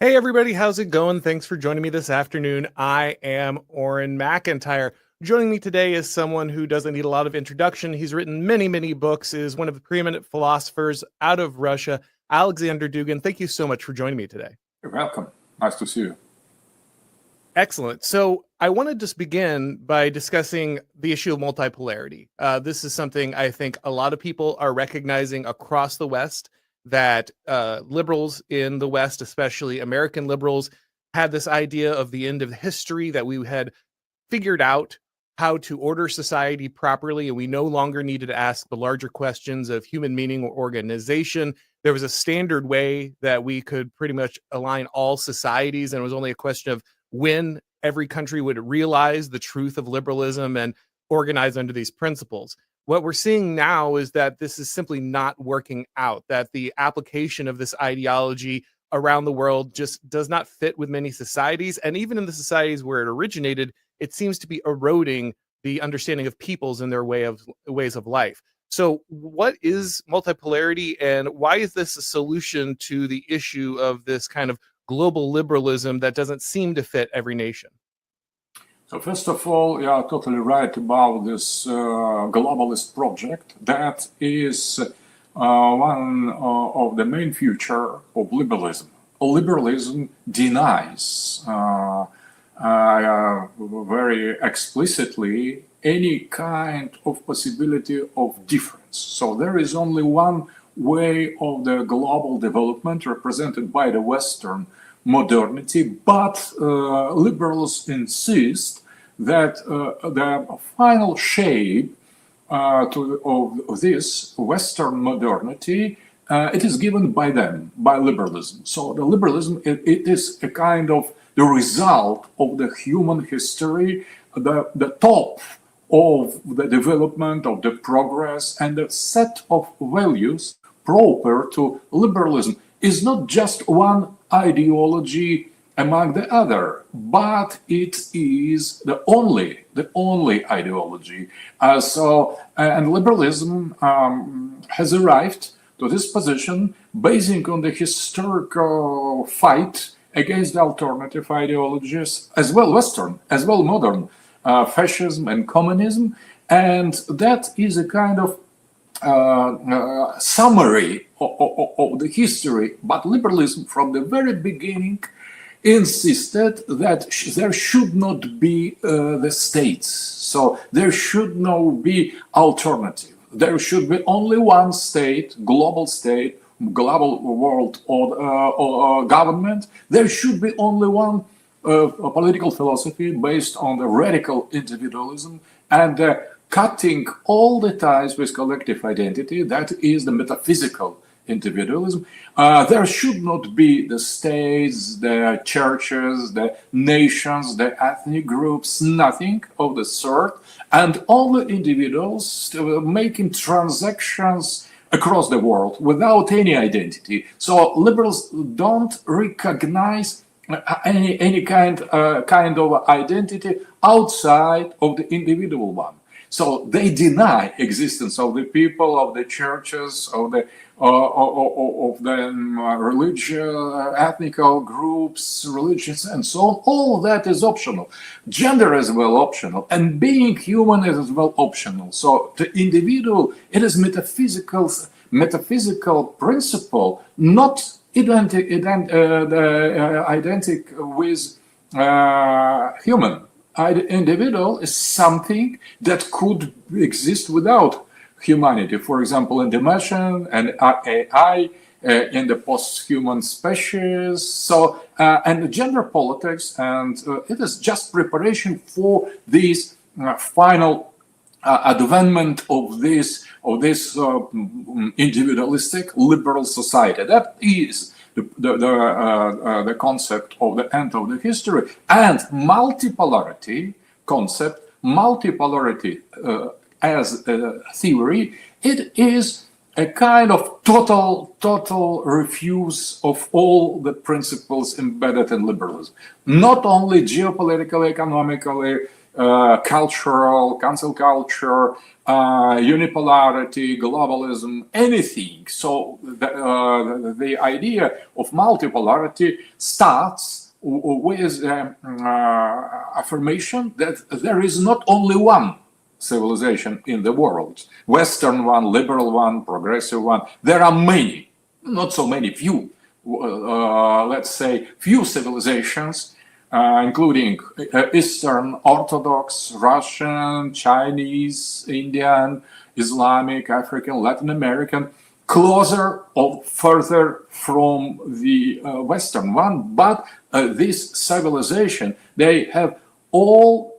Hey everybody, how's it going? Thanks for joining me this afternoon. I am Auronmacintyre. Joining me today is someone who doesn't need a lot of introduction. He's written many books, is one of the preeminent philosophers out of Russia, Alexander Dugin. Thank you so much for joining me today. You're welcome. Nice to see you. Excellent. So I want to just begin by discussing the issue of multipolarity. This is something I think a lot of people are recognizing across the West, that liberals in the West, especially American liberals, had this idea of the end of history, that we had figured out how to order society properly, and we no longer needed to ask the larger questions of human meaning or organization. There was a standard way that we could pretty much align all societies, and it was only a question of when every country would realize the truth of liberalism and organize under these principles. What we're seeing now is that this is simply not working out, that the application of this ideology around the world just does not fit with many societies. And even in the societies where it originated, it seems to be eroding the understanding of peoples and their ways of life. So what is multipolarity, and why is this a solution to the issue of this kind of global liberalism that doesn't seem to fit every nation? So first of all, you are totally right about this globalist project. That is one of the main feature of liberalism. Liberalism denies very explicitly any kind of possibility of difference. So there is only one way of the global development represented by the Western modernity, but liberals insist that the final shape of this Western modernity, it is given by them, by liberalism. So the liberalism, it is a kind of the result of the human history, the top of the development, of the progress, and the set of values proper to liberalism is not just one ideology among the other, but it is the only ideology. And liberalism has arrived to this position basing on the historical fight against the alternative ideologies, as well Western, as well modern, fascism and communism, and that is a kind of summary of the history. But liberalism from the very beginning insisted that there should not be the states, so there should not be alternative. There should be only one state, global world or government. There should be only one political philosophy based on the radical individualism and cutting all the ties with collective identity, that is the metaphysical individualism. There should not be the states, the churches, the nations, the ethnic groups, nothing of the sort, and all the individuals making transactions across the world without any identity. So liberals don't recognize any kind of identity outside of the individual one. So they deny existence of the people, of the churches, of the religious, ethnical groups, religions, and so on. All that is optional. Gender is well optional, and being human is as well optional. So the individual, it is metaphysical principle, not identic with human. Individual is something that could exist without humanity. For example, in dimension and AI, in the post-human species. So, and gender politics, and it is just preparation for this final advancement of this individualistic liberal society. That is the concept of the end of the history. And multipolarity concept, multipolarity as a theory, it is a kind of total refuse of all the principles embedded in liberalism. Not only geopolitically, economically, cultural, cancel culture, unipolarity, globalism, anything. So the idea of multipolarity starts with affirmation that there is not only one civilization in the world, Western one, liberal one, progressive one. There are many, not so many, few, let's say few civilizations, including Eastern Orthodox, Russian, Chinese, Indian, Islamic, African, Latin American, closer or further from the Western one. But this civilization, they have all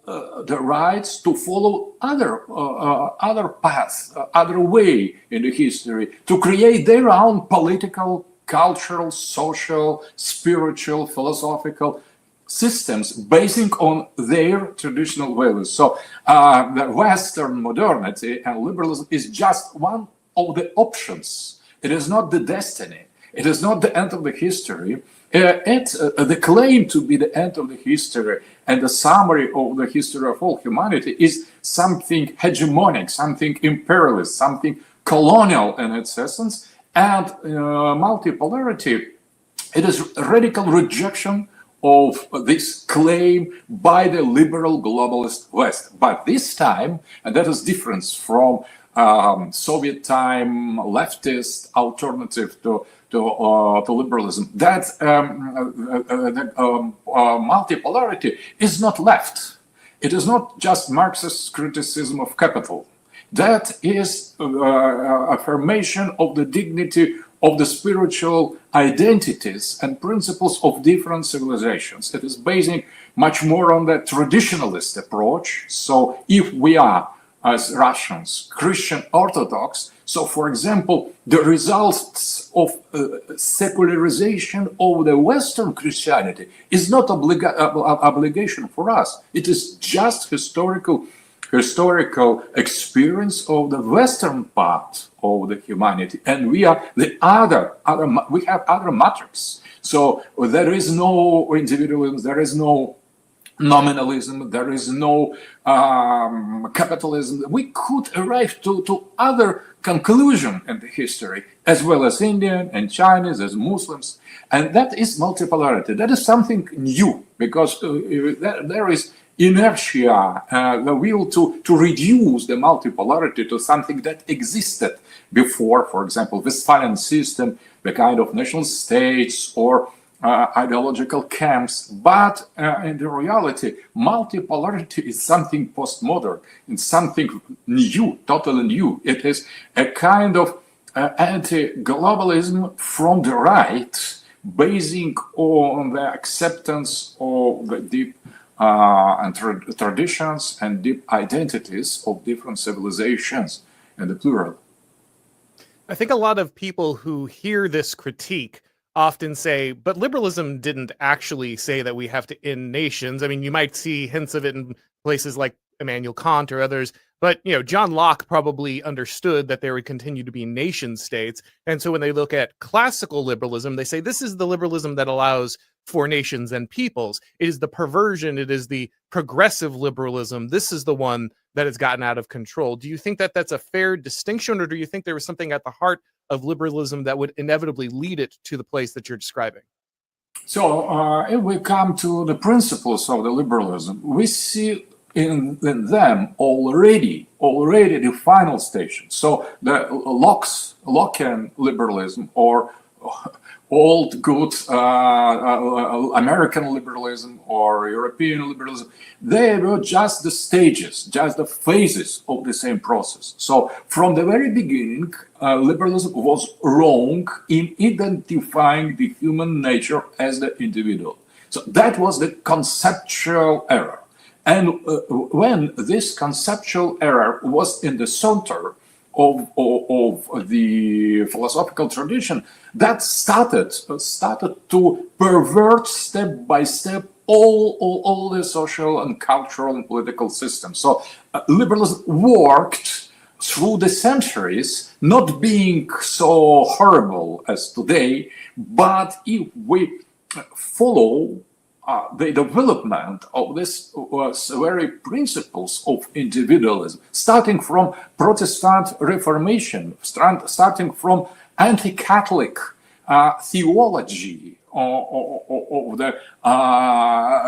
the rights to follow other paths, other way in the history, to create their own political, cultural, social, spiritual, philosophical systems basing on their traditional values. So the Western modernity and liberalism is just one of the options. It is not the destiny. It is not the end of the history. The claim to be the end of the history and the summary of the history of all humanity is something hegemonic, something imperialist, something colonial in its essence. And multipolarity, it is a radical rejection of this claim by the liberal globalist West. But this time, and that is different from Soviet time leftist alternative to liberalism, that multipolarity is not left. It is not just Marxist criticism of capital. That is affirmation of the dignity of the spiritual identities and principles of different civilizations. It is basing much more on the traditionalist approach. So if we are, as Russians, Christian Orthodox, so for example, the results of secularization of the Western Christianity is not obligation for us. It is just historical experience of the Western part of the humanity, and we are the we have other matrix. So there is no individualism, there is no nominalism, there is no capitalism. We could arrive to other conclusion in the history, as well as Indian and Chinese, as Muslims, and that is multipolarity. That is something new, because there is inertia, the will to reduce the multipolarity to something that existed before, for example, Westphalian system, the kind of national states or ideological camps. But in the reality, multipolarity is something postmodern, it's something new, totally new. It is a kind of anti-globalism from the right, basing on the acceptance of the deep and traditions and deep identities of different civilizations in the plural. I think a lot of people who hear this critique often say, but liberalism didn't actually say that we have to end nations. I mean, you might see hints of it in places like Immanuel Kant or others, but John Locke probably understood that there would continue to be nation states. And so when they look at classical liberalism, they say this is the liberalism that allows for nations and peoples. It is the perversion, it is the progressive liberalism. This is the one that has gotten out of control. Do you think that that's a fair distinction, or do you think there was something at the heart of liberalism that would inevitably lead it to the place that you're describing? So if we come to the principles of the liberalism, we see in them already the final station. So the Lockean liberalism, or old good American liberalism or European liberalism, they were just the stages, just the phases of the same process. So from the very beginning, liberalism was wrong in identifying the human nature as the individual. So that was the conceptual error. And when this conceptual error was in the center of the philosophical tradition, that started to pervert step by step all the social and cultural and political systems. So liberalism worked through the centuries, not being so horrible as today, but if we follow the development of this was very principles of individualism, starting from Protestant Reformation, starting from anti-Catholic theology of the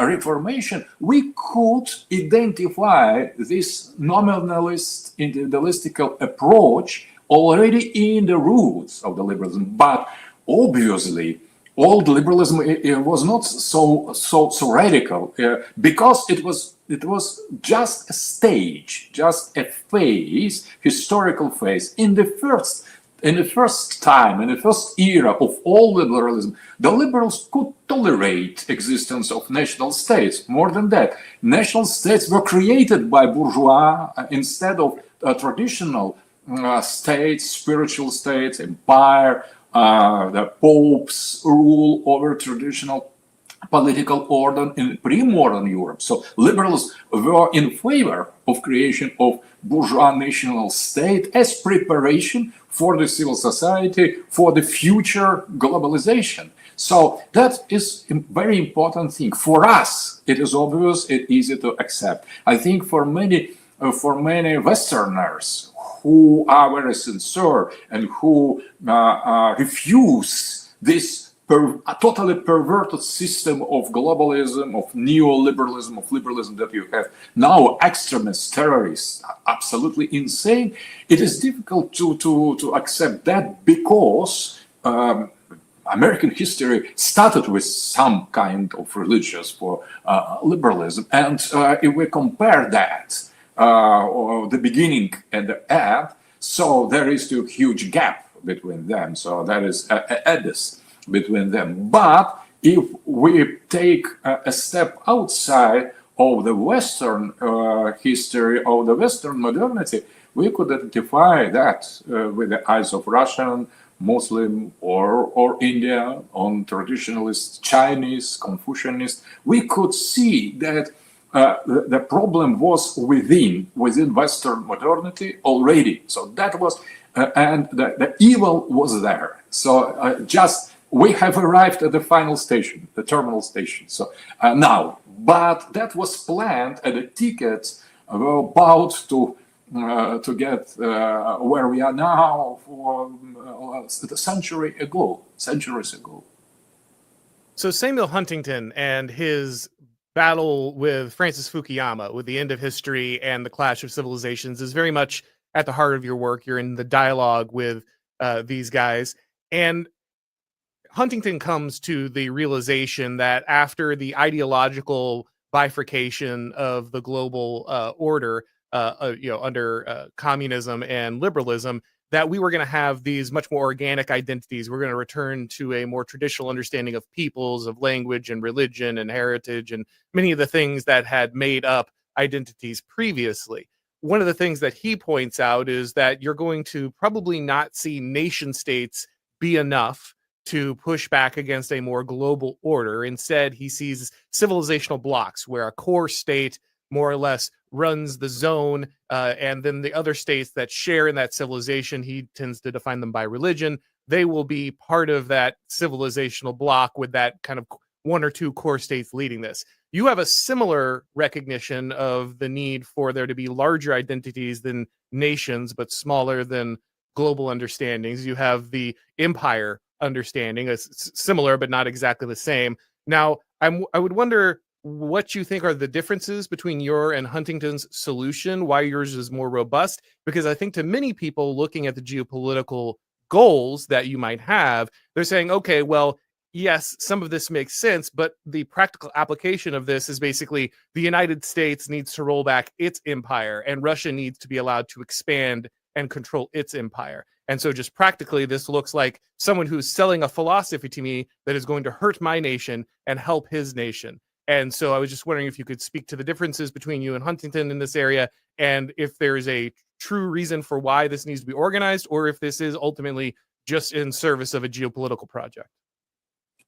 Reformation, we could identify this nominalist, individualistical approach already in the roots of the liberalism. But obviously, old liberalism it was not so radical because it was just a stage, just a phase, historical phase. In the first time, in the first era of all liberalism, the liberals could tolerate existence of national states. More than that, national states were created by bourgeois instead of traditional states, spiritual states, empire. The Pope's rule over traditional political order in pre-modern Europe. So liberals were in favor of creation of bourgeois national state as preparation for the civil society for the future globalization. So that is a very important thing. For us, it is obvious, it's easy to accept. I think for many Westerners who are very sincere and who refuse this totally perverted system of globalism, of neoliberalism, of liberalism that you have now, extremists, terrorists, absolutely insane. It is difficult to accept that because American history started with some kind of religious for liberalism, and if we compare that, or the beginning and the end, so there is still a huge gap between them. So there is a abyss between them. But if we take a step outside of the Western history, of the Western modernity, we could identify that with the eyes of Russian, Muslim, or India, on traditionalist, Chinese, Confucianist. We could see that the problem was within Western modernity already. So that was, and the evil was there. So just we have arrived at the final station, the terminal station. So now, but that was planned, and the tickets were about to get where we are now for centuries ago. So Samuel Huntington and his battle with Francis Fukuyama, with the end of history and the clash of civilizations, is very much at the heart of your work. You're in the dialogue with these guys. And Huntington comes to the realization that after the ideological bifurcation of the global order, under communism and liberalism, that we were going to have these much more organic identities. We're going to return to a more traditional understanding of peoples, of language and religion and heritage, and many of the things that had made up identities previously. One of the things that he points out is that you're going to probably not see nation states be enough to push back against a more global order. Instead, he sees civilizational blocks where a core state more or less runs the zone, and then the other states that share in that civilization, he tends to define them by religion, they will be part of that civilizational block with that kind of one or two core states leading this. You have a similar recognition of the need for there to be larger identities than nations, but smaller than global understandings. You have the empire understanding, it's similar but not exactly the same. Now, I would wonder what you think are the differences between your and Huntington's solution, why yours is more robust, because I think to many people looking at the geopolitical goals that you might have, they're saying, okay, well, yes, some of this makes sense, but the practical application of this is basically the United States needs to roll back its empire and Russia needs to be allowed to expand and control its empire. And so just practically, this looks like someone who's selling a philosophy to me that is going to hurt my nation and help his nation. And so I was just wondering if you could speak to the differences between you and Huntington in this area, and if there's a true reason for why this needs to be organized, or if this is ultimately just in service of a geopolitical project.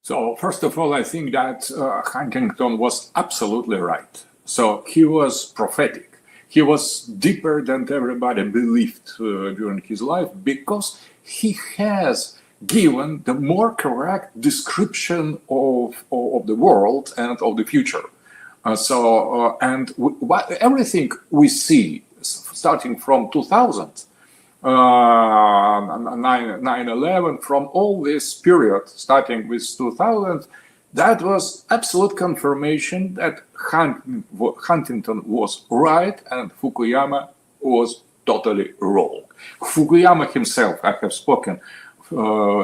So first of all, I think that Huntington was absolutely right. So he was prophetic. He was deeper than everybody believed during his life, because he has given the more correct description of the world and of the future. Everything we see, starting from 2000, 9/11, from all this period, starting with 2000, that was absolute confirmation that Huntington was right and Fukuyama was totally wrong. Fukuyama himself, I have spoken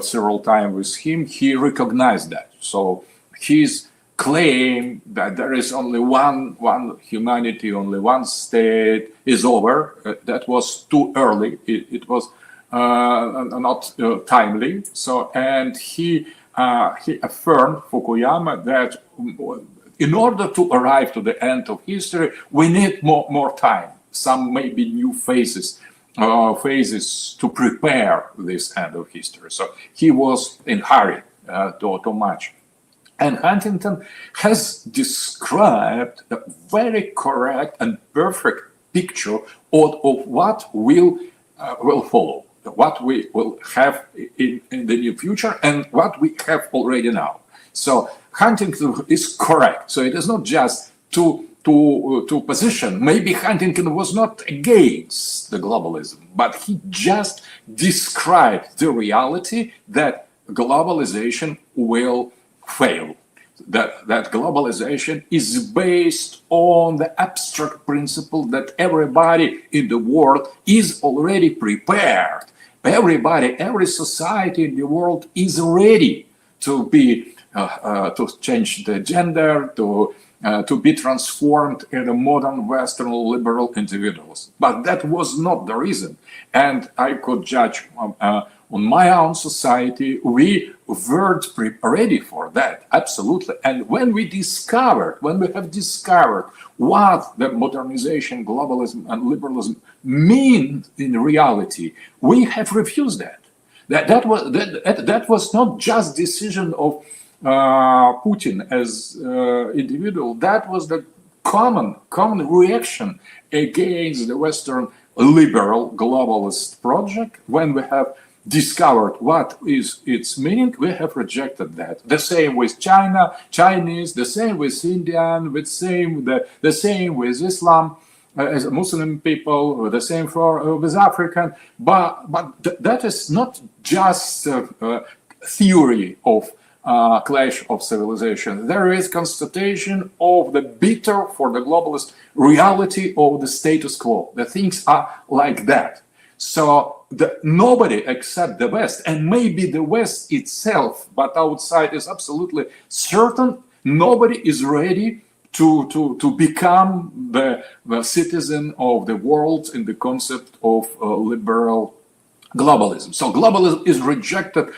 several times with him, he recognized that. So his claim that there is only one humanity, only one state is over, that was too early. It was not timely. So, and he affirmed, Fukuyama, that in order to arrive to the end of history, we need more time, some maybe new phases to prepare this end of history. So he was in hurry too much. And Huntington has described a very correct and perfect picture of what will follow, what we will have in the near future and what we have already now. So Huntington is correct. So it is not just to position. Maybe Huntington was not against the globalism, but he just described the reality that globalization will fail. That globalization is based on the abstract principle that everybody in the world is already prepared. Every society in the world is ready to be to change the gender, to be transformed into modern Western liberal individuals. But that was not the reason. And I could judge on my own society, we weren't ready for that, absolutely. And when we have discovered what the modernization, globalism, and liberalism mean in reality, we have refused that. That was not just decision of Putin as individual. That was the common reaction against the Western liberal globalist project. When we have discovered what is its meaning, we have rejected that. The same with Chinese, the same with Indian, the same with Islam, as Muslim people, the same with African. But that is not just theory of clash of civilization. There is constatation of the bitter for the globalist reality of the status quo. The things are like that. So nobody except the West, and maybe the West itself, but outside is absolutely certain, nobody is ready to become the citizen of the world in the concept of liberal globalism. So globalism is rejected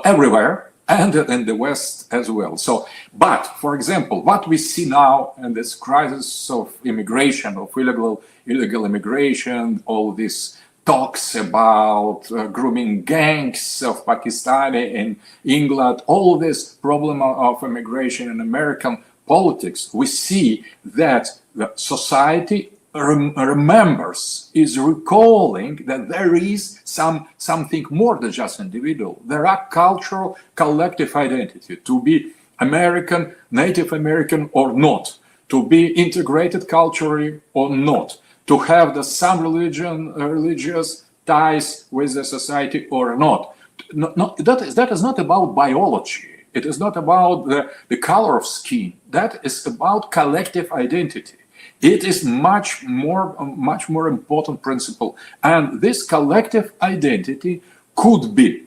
everywhere, and in the West as well. So, but for example, what we see now in this crisis of immigration, of illegal immigration, all these talks about grooming gangs of Pakistani in England, all this problem of immigration in American politics, we see that the society remembers, is recalling that there is something more than just individual. There are cultural collective identity, to be American, Native American or not, to be integrated culturally or not, to have some religious ties with the society or not. That is not about biology. It is not about the color of skin. That is about collective identity. It is much more important principle. And this collective identity could be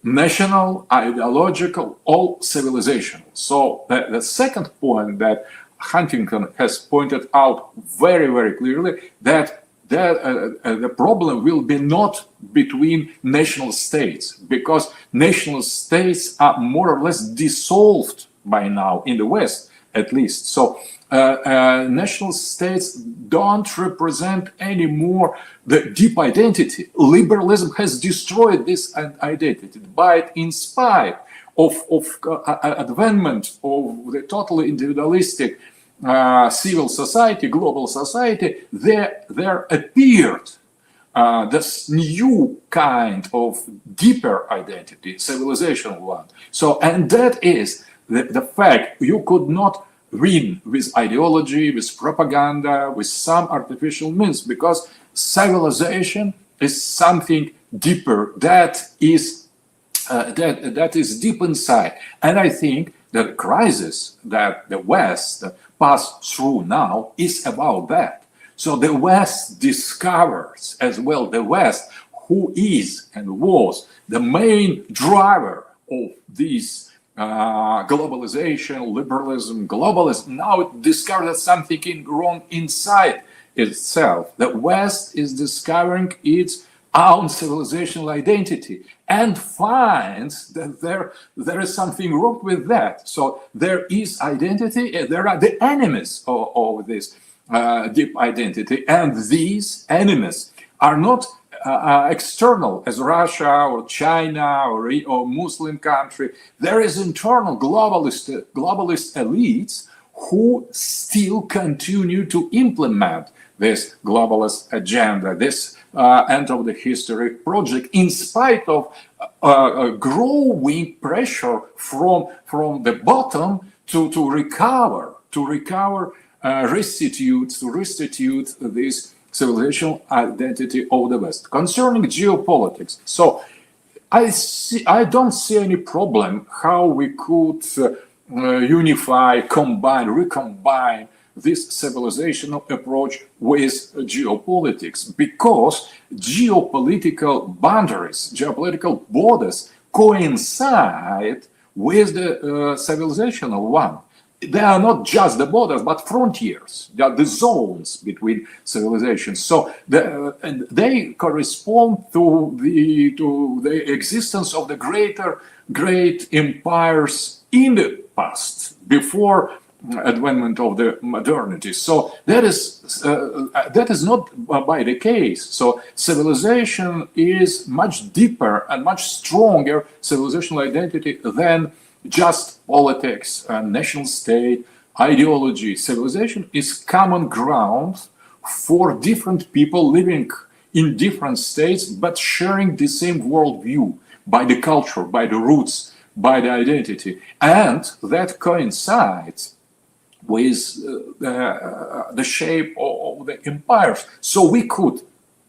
national, ideological, or civilizational. So the second point that Huntington has pointed out very, very clearly, that the problem will be not between national states, because national states are more or less dissolved by now in the West, at least. So national states don't represent anymore the deep identity. Liberalism has destroyed this identity, but in spite of advancement of the totally individualistic civil society, global society, there appeared this new kind of deeper identity, civilizational one. So, and that is the fact you could not win with ideology, with propaganda, with some artificial means, because civilization is something deeper that is deep inside. And I think the crisis that the West passed through now is about that. So the West discovers as well, the West, who is and was the main driver of this globalization, liberalism, globalism. Now it discovers something wrong inside itself. The West is discovering its own civilizational identity and finds that there is something wrong with that. So there is identity, there are the enemies of this deep identity, and these enemies are not external as Russia or China or Muslim country. There is internal globalist elites who still continue to implement this globalist agenda, this end of the history project, in spite of growing pressure from the bottom to recover, restitute this civilizational identity of the West. Concerning geopolitics, so I don't see any problem how we could unify, recombine this civilizational approach with geopolitics, because geopolitical boundaries, geopolitical borders coincide with the civilizational one. They are not just the borders, but frontiers. They are the zones between civilizations. So they correspond to the existence of the great empires in the past, before advent of the modernity. So that is not by the case. So civilization is much deeper and much stronger civilizational identity than just politics, national state, ideology. Civilization is common ground for different people living in different states, but sharing the same worldview by the culture, by the roots, by the identity. And that coincides with the shape of the empires. So we could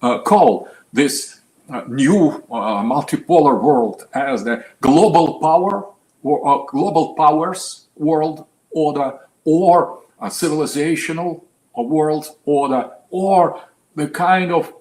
call this new multipolar world as the global power, or global powers world order, or a civilizational world order, or the kind of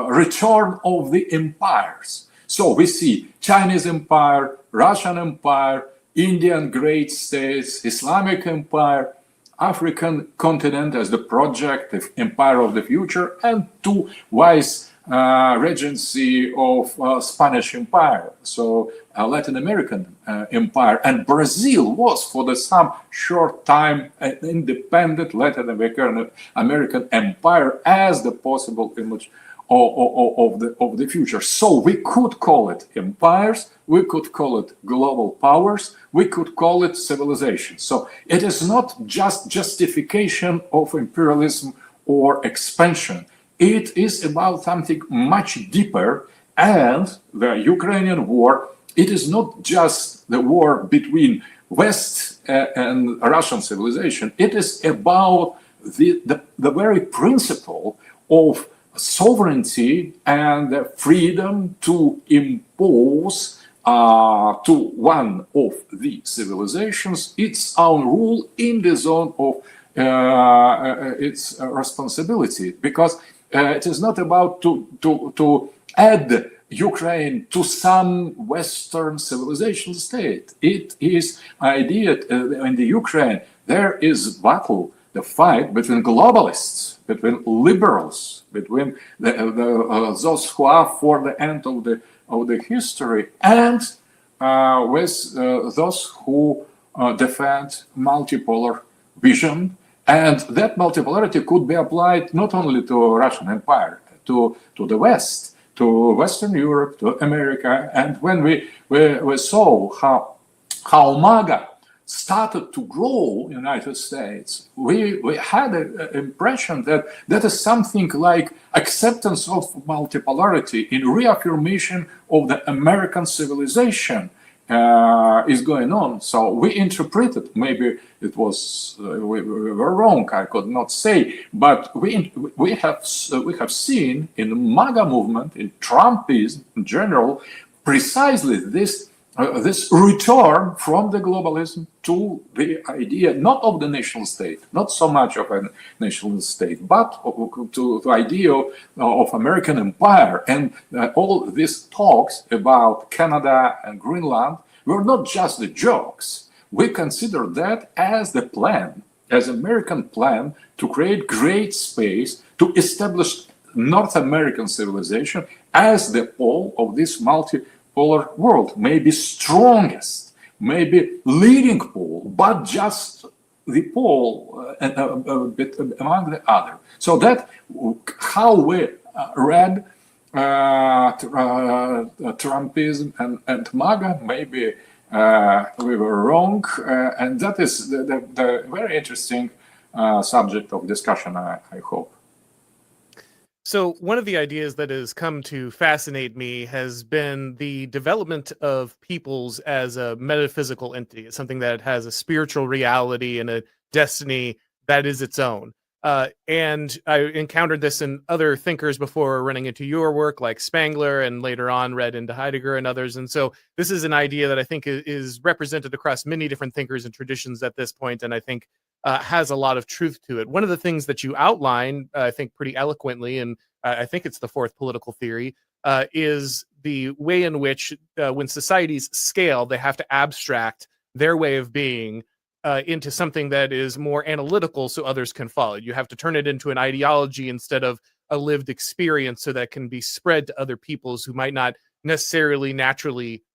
return of the empires. So we see Chinese empire, Russian empire, Indian great states, Islamic empire, African continent as the project, the empire of the future, and two wise regency of Spanish empire, so Latin American empire, and Brazil was for some short time an independent Latin American empire as the possible image of the future. So we could call it empires, we could call it global powers, we could call it civilization. So it is not just justification of imperialism or expansion. It is about something much deeper, and the Ukrainian war, it is not just the war between West and Russian civilization. It is about the very principle of sovereignty and the freedom to impose to one of the civilizations its own rule in the zone of its responsibility, because it is not about to add Ukraine to some Western civilization state. It is idea in the Ukraine there is battle, the fight between globalists, between liberals, between those who are for the end of the history, and with those who defend multipolar vision. And that multipolarity could be applied not only to Russian Empire, to the West, to Western Europe, to America. And when we saw how MAGA started to grow in the United States, we had an impression that that is something like acceptance of multipolarity in reaffirmation of the American civilization is going on. So we interpreted, maybe it was we were wrong, I could not say, but we have seen in the MAGA movement, in Trumpism in general, precisely this return from the globalism to the idea not of the national state, not so much of a national state, but to the idea of American empire. And all these talks about Canada and Greenland were not just the jokes. We consider that as the plan, as American plan to create great space, to establish North American civilization as the pole of this multipolar world, maybe strongest, maybe leading pole, but just the pole among the other. So that how we read Trumpism and MAGA, maybe we were wrong, and that is the very interesting subject of discussion, I hope. So one of the ideas that has come to fascinate me has been the development of peoples as a metaphysical entity. It's something that has a spiritual reality and a destiny that is its own. And I encountered this in other thinkers before running into your work, like Spangler, and later on read into Heidegger and others. And so this is an idea that I think is represented across many different thinkers and traditions at this point, and I think has a lot of truth to it. One of the things that you outline, I think pretty eloquently, and I think it's the fourth political theory, is the way in which when societies scale, they have to abstract their way of being into something that is more analytical so others can follow. You have to turn it into an ideology instead of a lived experience so that it can be spread to other peoples who might not necessarily naturally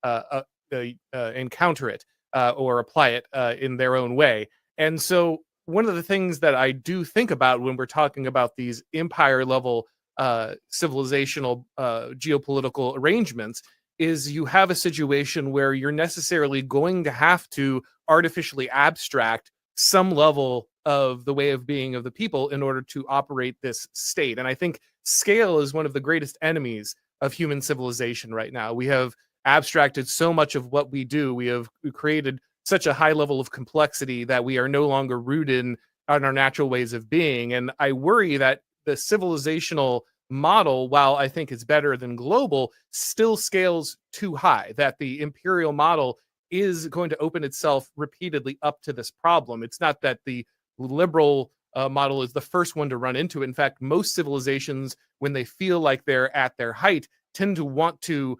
encounter it or apply it in their own way. And so one of the things that I do think about when we're talking about these empire level civilizational geopolitical arrangements is you have a situation where you're necessarily going to have to artificially abstract some level of the way of being of the people in order to operate this state. And I think scale is one of the greatest enemies of human civilization right now. We have abstracted so much of what we do. We have created such a high level of complexity that we are no longer rooted on our natural ways of being. And I worry that the civilizational model, while I think it's better than global, still scales too high, that the imperial model is going to open itself repeatedly up to this problem. It's not that the liberal model is the first one to run into it. In fact, most civilizations, when they feel like they're at their height, tend to want to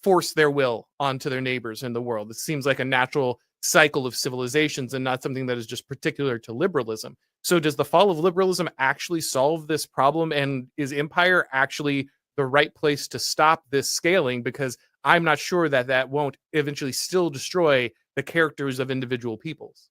force their will onto their neighbors in the world. It seems like a natural cycle of civilizations and not something that is just particular to liberalism. So does the fall of liberalism actually solve this problem? And is empire actually the right place to stop this scaling? Because I'm not sure that that won't eventually still destroy the characters of individual peoples.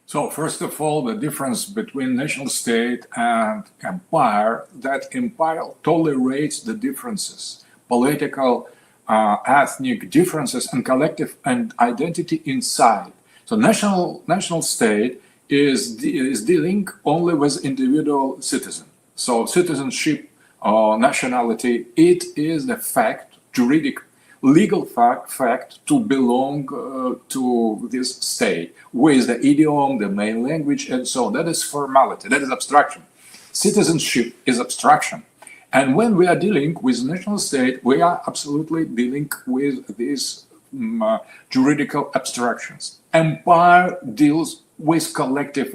So first of all, the difference between national state and empire, that empire tolerates the differences, political, ethnic differences, and collective and identity inside. So national state is dealing only with individual citizen. So citizenship or nationality, it is the fact, juridic, legal fact to belong to this state with the idiom, the main language, and so on. That is formality, that is abstraction. Citizenship is abstraction. And when we are dealing with national state, we are absolutely dealing with these juridical abstractions. Empire deals with collective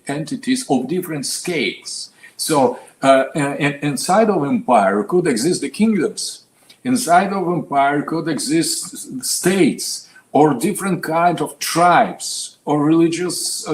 entities of different scales. So inside of empire could exist the kingdoms. Inside of empire could exist states or different kinds of tribes or religious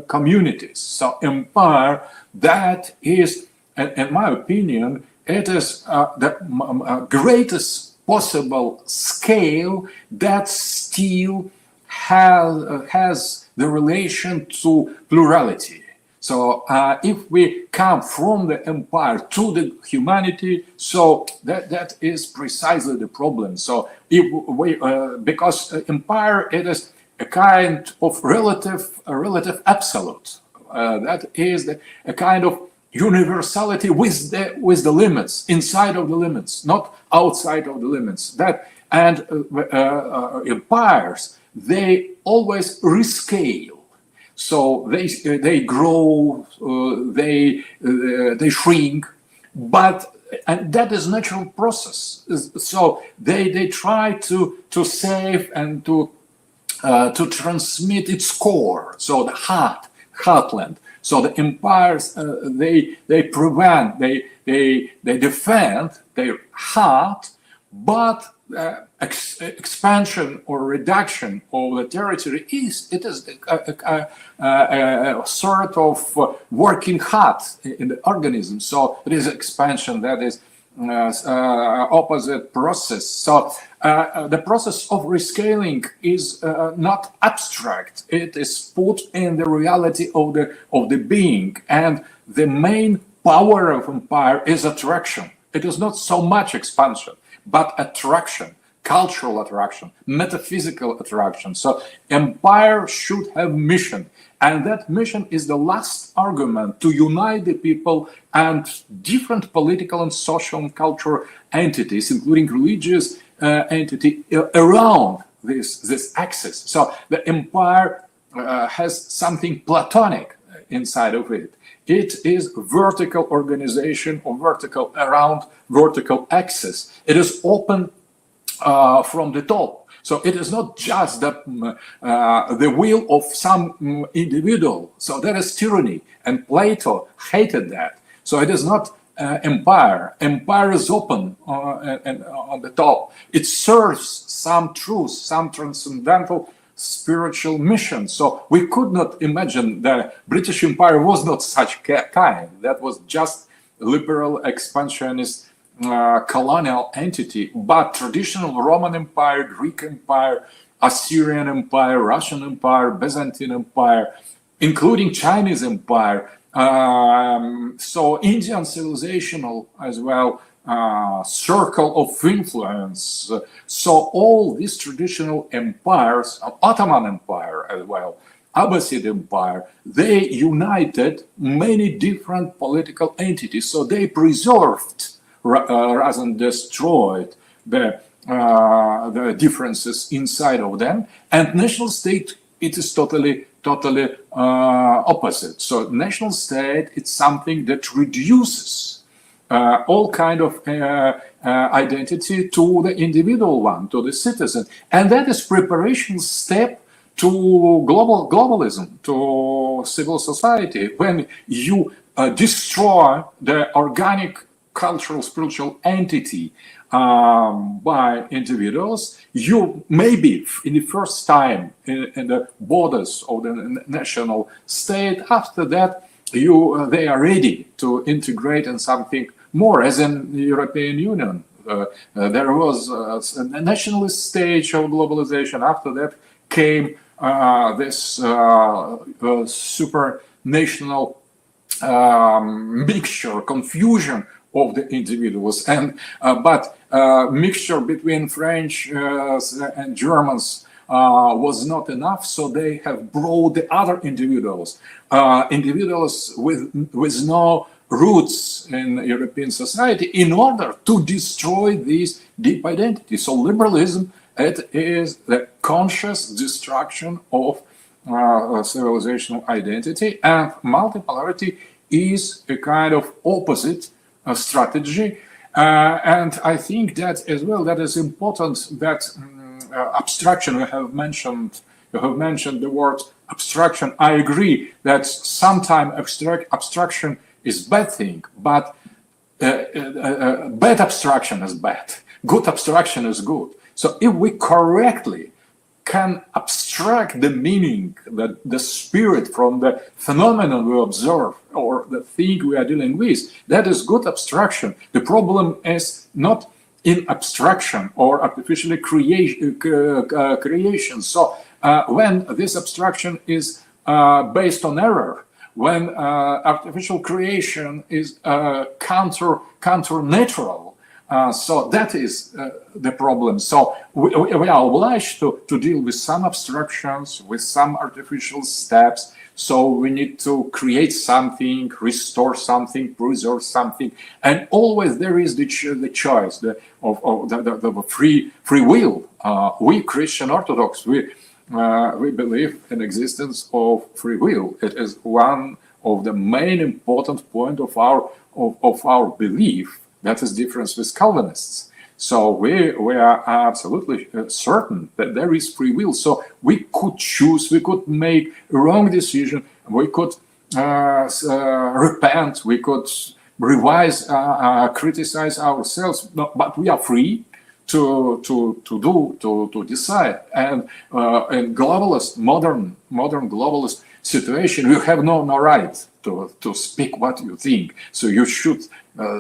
communities. So empire, that is, in my opinion, it is the greatest possible scale that still has the relation to plurality. So if we come from the empire to the humanity, so that is precisely the problem. So if we, because empire, it is a kind of relative absolute. That is a kind of universality with the limits, inside of the limits, not outside of the limits. That and empires, they always rescale. So they grow, they shrink, but and that is natural process. So they try to save and to transmit its core. So the heartland. So the empires they prevent, they defend their heart, but expansion or reduction of the territory is a sort of working heart in the organism. So it is expansion that is opposite process. So the process of rescaling is not abstract. It is put in the reality of the being, and the main power of empire is attraction. It is not so much expansion, but attraction, cultural attraction, metaphysical attraction. So empire should have mission, and that mission is the last argument to unite the people and different political and social and cultural entities, including religious entity, around this axis. So the empire has something Platonic inside of it. It is vertical organization or vertical around vertical axis. It is open from the top. So it is not just the will of some individual. So that is tyranny, and Plato hated that. So it is not empire. Empire is open and on the top. It serves some truth, some transcendental spiritual mission. So we could not imagine the British Empire was not such kind. That was just liberal expansionist colonial entity, but traditional Roman Empire, Greek Empire, Assyrian Empire, Russian Empire, Byzantine Empire, including Chinese Empire, so Indian civilizational as well, circle of influence. So all these traditional empires, Ottoman Empire as well, Abbasid Empire, they united many different political entities. So they preserved rather than destroyed the differences inside of them. And national state, it is totally opposite. So national state, it's something that reduces all kind of identity to the individual one, to the citizen. And that is preparation step to globalism, to civil society. When you destroy the organic cultural, spiritual entity by individuals, you maybe in the first time in the borders of the national state, after that they are ready to integrate in something more, as in the European Union. There was a nationalist stage of globalization. After that came this supranational mixture, confusion of the individuals, and but mixture between French and Germans was not enough, so they have brought the other individuals, individuals with no roots in European society, in order to destroy this deep identity. So liberalism, it is the conscious destruction of civilizational identity, and multipolarity is a kind of opposite strategy. And I think that as well, that is important, that abstraction, you have mentioned the word abstraction. I agree that sometimes abstraction is bad thing, but bad abstraction is bad. Good abstraction is good. So if we correctly can abstract the meaning, the spirit from the phenomenon we observe or the thing we are dealing with, that is good abstraction. The problem is not in abstraction or artificially creation. So when this abstraction is based on error, when artificial creation is counter-natural, So that is the problem. So we are obliged to deal with some abstractions, with some artificial steps. So we need to create something, restore something, preserve something, and always there is the choice of the free will. We Christian Orthodox, we believe in existence of free will. It is one of the main important point of our belief. That is difference with Calvinists. So we are absolutely certain that there is free will. So we could choose, we could make a wrong decision, we could repent, we could revise, criticize ourselves, but we are free to decide. And in globalist, modern globalist situation, you have no right to speak what you think. So you should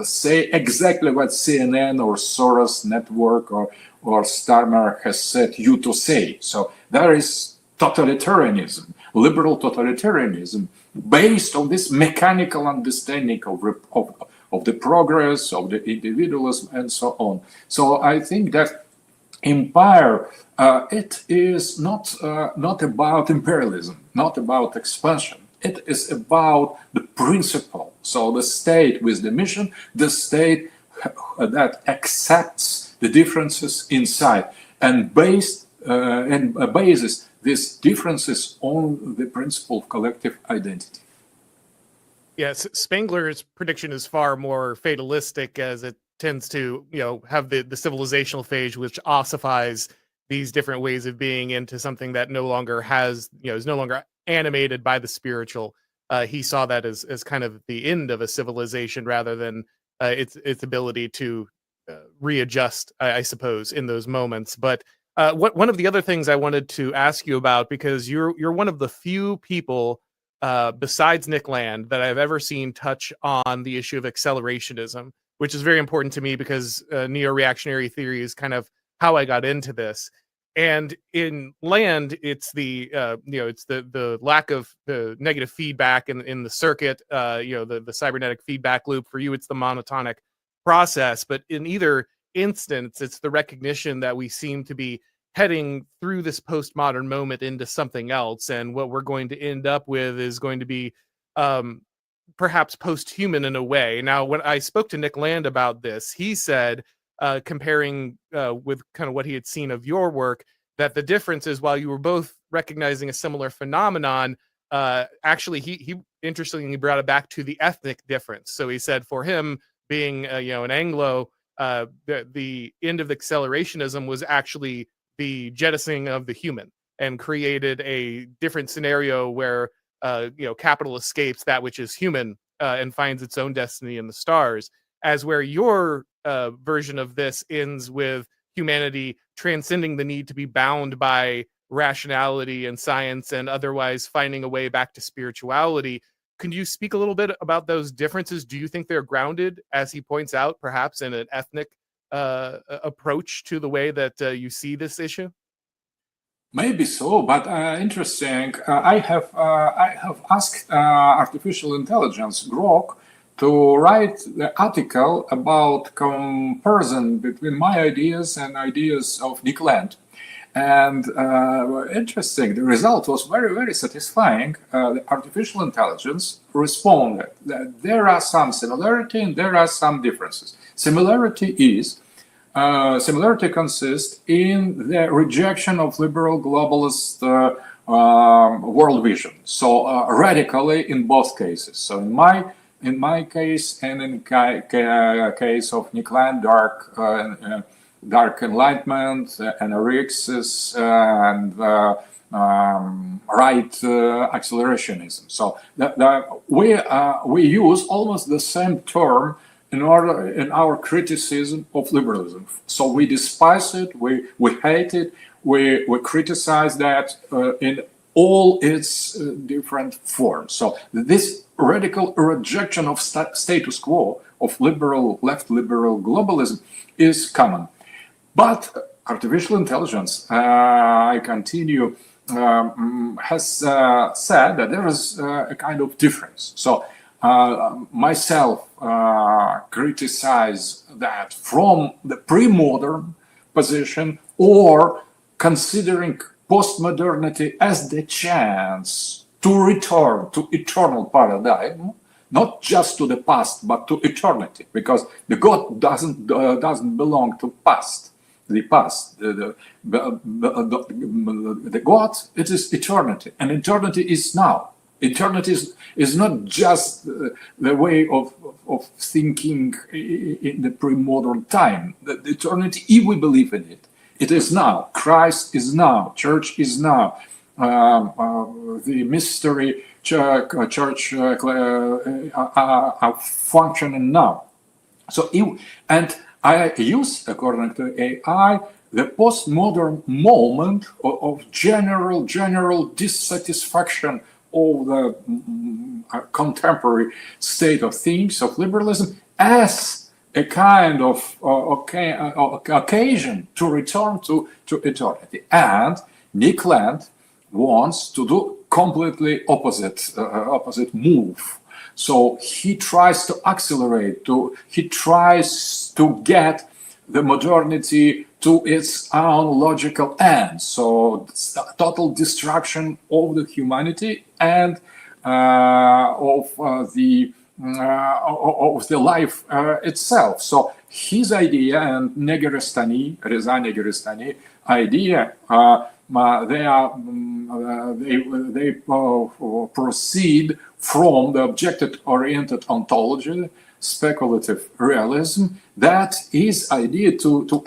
say exactly what CNN or Soros Network or Starmer has said you to say. So there is totalitarianism, liberal totalitarianism, based on this mechanical understanding of the progress, of the individualism, and so on. So I think that empire, it is not about imperialism, not about expansion. It is about the principle. So the state with the mission, the state that accepts the differences inside and bases these differences on the principle of collective identity. Yes, Spengler's prediction is far more fatalistic, as it tends to, have the civilizational phase, which ossifies these different ways of being into something that no longer has, is no longer animated by the spiritual. He saw that as kind of the end of a civilization rather than its ability to readjust, I suppose, in those moments. But one of the other things I wanted to ask you about, because you're one of the few people besides Nick Land that I've ever seen touch on the issue of accelerationism, which is very important to me because neo-reactionary theory is kind of how I got into this. And in Land, it's the it's the lack of the negative feedback in the circuit, the cybernetic feedback loop. For you, it's the monotonic process. But in either instance, it's the recognition that we seem to be heading through this postmodern moment into something else, and what we're going to end up with is going to be perhaps post-human in a way. Now, when I spoke to Nick Land about this, he said, comparing with kind of what he had seen of your work, that the difference is, while you were both recognizing a similar phenomenon, actually he interestingly brought it back to the ethnic difference. So he said for him, being an Anglo, the end of accelerationism was actually the jettisoning of the human, and created a different scenario where capital escapes that which is human and finds its own destiny in the stars, as where your version of this ends with humanity transcending the need to be bound by rationality and science and otherwise finding a way back to spirituality. Can you speak a little bit about those differences? Do you think they're grounded, as he points out, perhaps in an ethnic approach to the way that you see this issue? Maybe so, but interesting. I have asked artificial intelligence Grok to write the article about comparison between my ideas and ideas of Nick Land. And interesting, the result was very, very satisfying. The artificial intelligence responded that there are some similarity and there are some differences. Similarity consists in the rejection of liberal globalist world vision. So radically in both cases. So in my case and in case of Nick Land, dark enlightenment, anarchis, and right accelerationism. So we use almost the same term in our criticism of liberalism. So we despise it, we hate it, we criticize that in all its different forms. So this radical rejection of status quo, of left liberal globalism, is common. But artificial intelligence, I continue, has said that there is a kind of difference. So myself criticize that from the pre-modern position, or considering postmodernity as the chance to return to eternal paradigm, not just to the past but to eternity, because the God doesn't belong to past. The past, the God, it is eternity, and eternity is now. Eternity is not just the way of thinking in the pre-modern time. The eternity, if we believe in it, it is now. Christ is now. Church is now. The mystery church are functioning now. So, and I use, according to AI, the postmodern moment of general dissatisfaction of the contemporary state of things, of liberalism, as a kind of occasion to return to eternity. And Nick Land wants to do completely opposite move. So he tries to accelerate, he tries to get the modernity to its own logical end. So total destruction of the humanity and of the life itself. So his idea, and Reza Negarestani idea, they proceed from the object-oriented ontology, speculative realism, that is idea to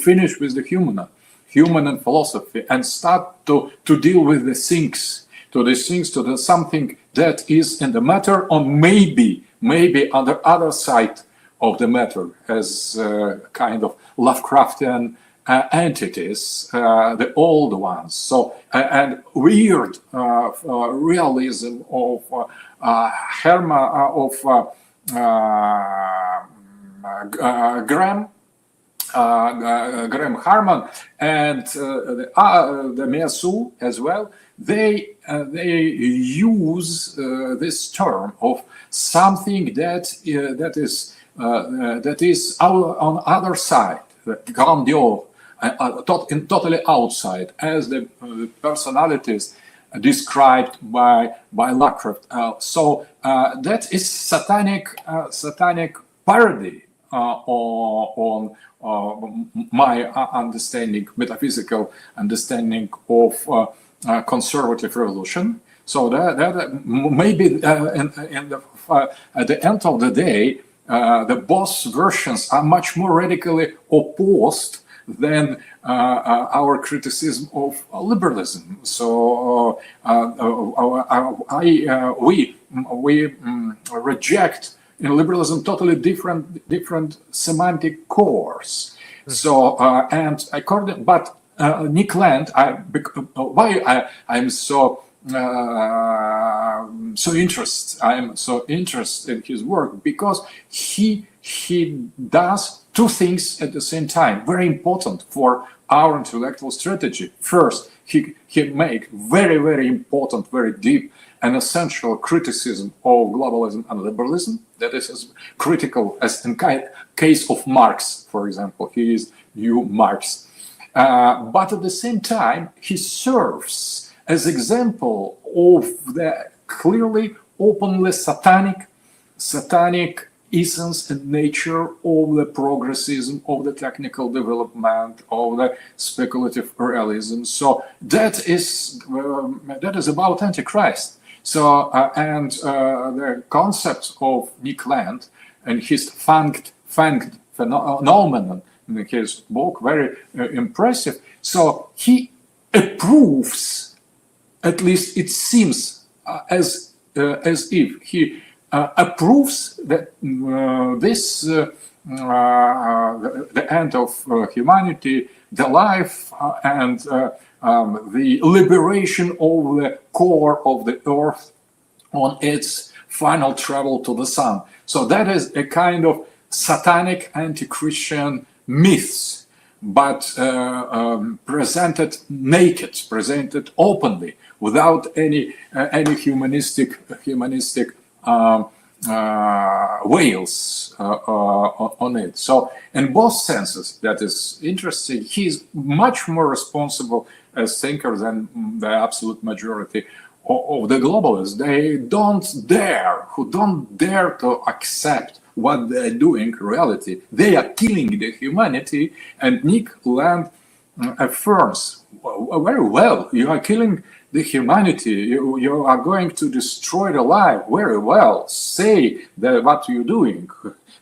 finish with the human and philosophy, and start to deal with the things, to the something that is in the matter, or maybe on the other side of the matter, as kind of Lovecraftian entities, the old ones. So and weird realism of Graham Harman and the Mersou as well. They use this term of something that is on other side, grandiose, totally outside, as the personalities described by Lovecraft. So that is satanic parody on my understanding, metaphysical understanding of conservative revolution. So that maybe at the end of the day, the both versions are much more radically opposed than our criticism of liberalism. So we reject in liberalism totally different semantic cores. So and according, but Nick Land, why I'm so interested in his work, because he does two things at the same time, very important for our intellectual strategy. First, he make very important, very deep and essential criticism of globalism and liberalism. That is as critical as in case of Marx, for example. He is new Marx. But at the same time, he serves as example of the clearly, openly satanic essence and nature of the progressism, of the technical development, of the speculative realism. So that is about Antichrist. So and the concept of Nick Land and his fanged phenomenon in his book, very impressive. So he approves, at least it seems as if he approves that the end of humanity, the life, and the liberation of the core of the earth on its final travel to the sun. So that is a kind of satanic anti-Christian myths, but presented naked, presented openly, without any humanistic Wales on it. So, in both senses, that is interesting. He's much more responsible as thinker than the absolute majority of the globalists. They who don't dare to accept what they're doing in reality. They are killing the humanity, and Nick Land affirms, very well, you are killing the humanity, you are going to destroy the life. Very well, say that what you're doing.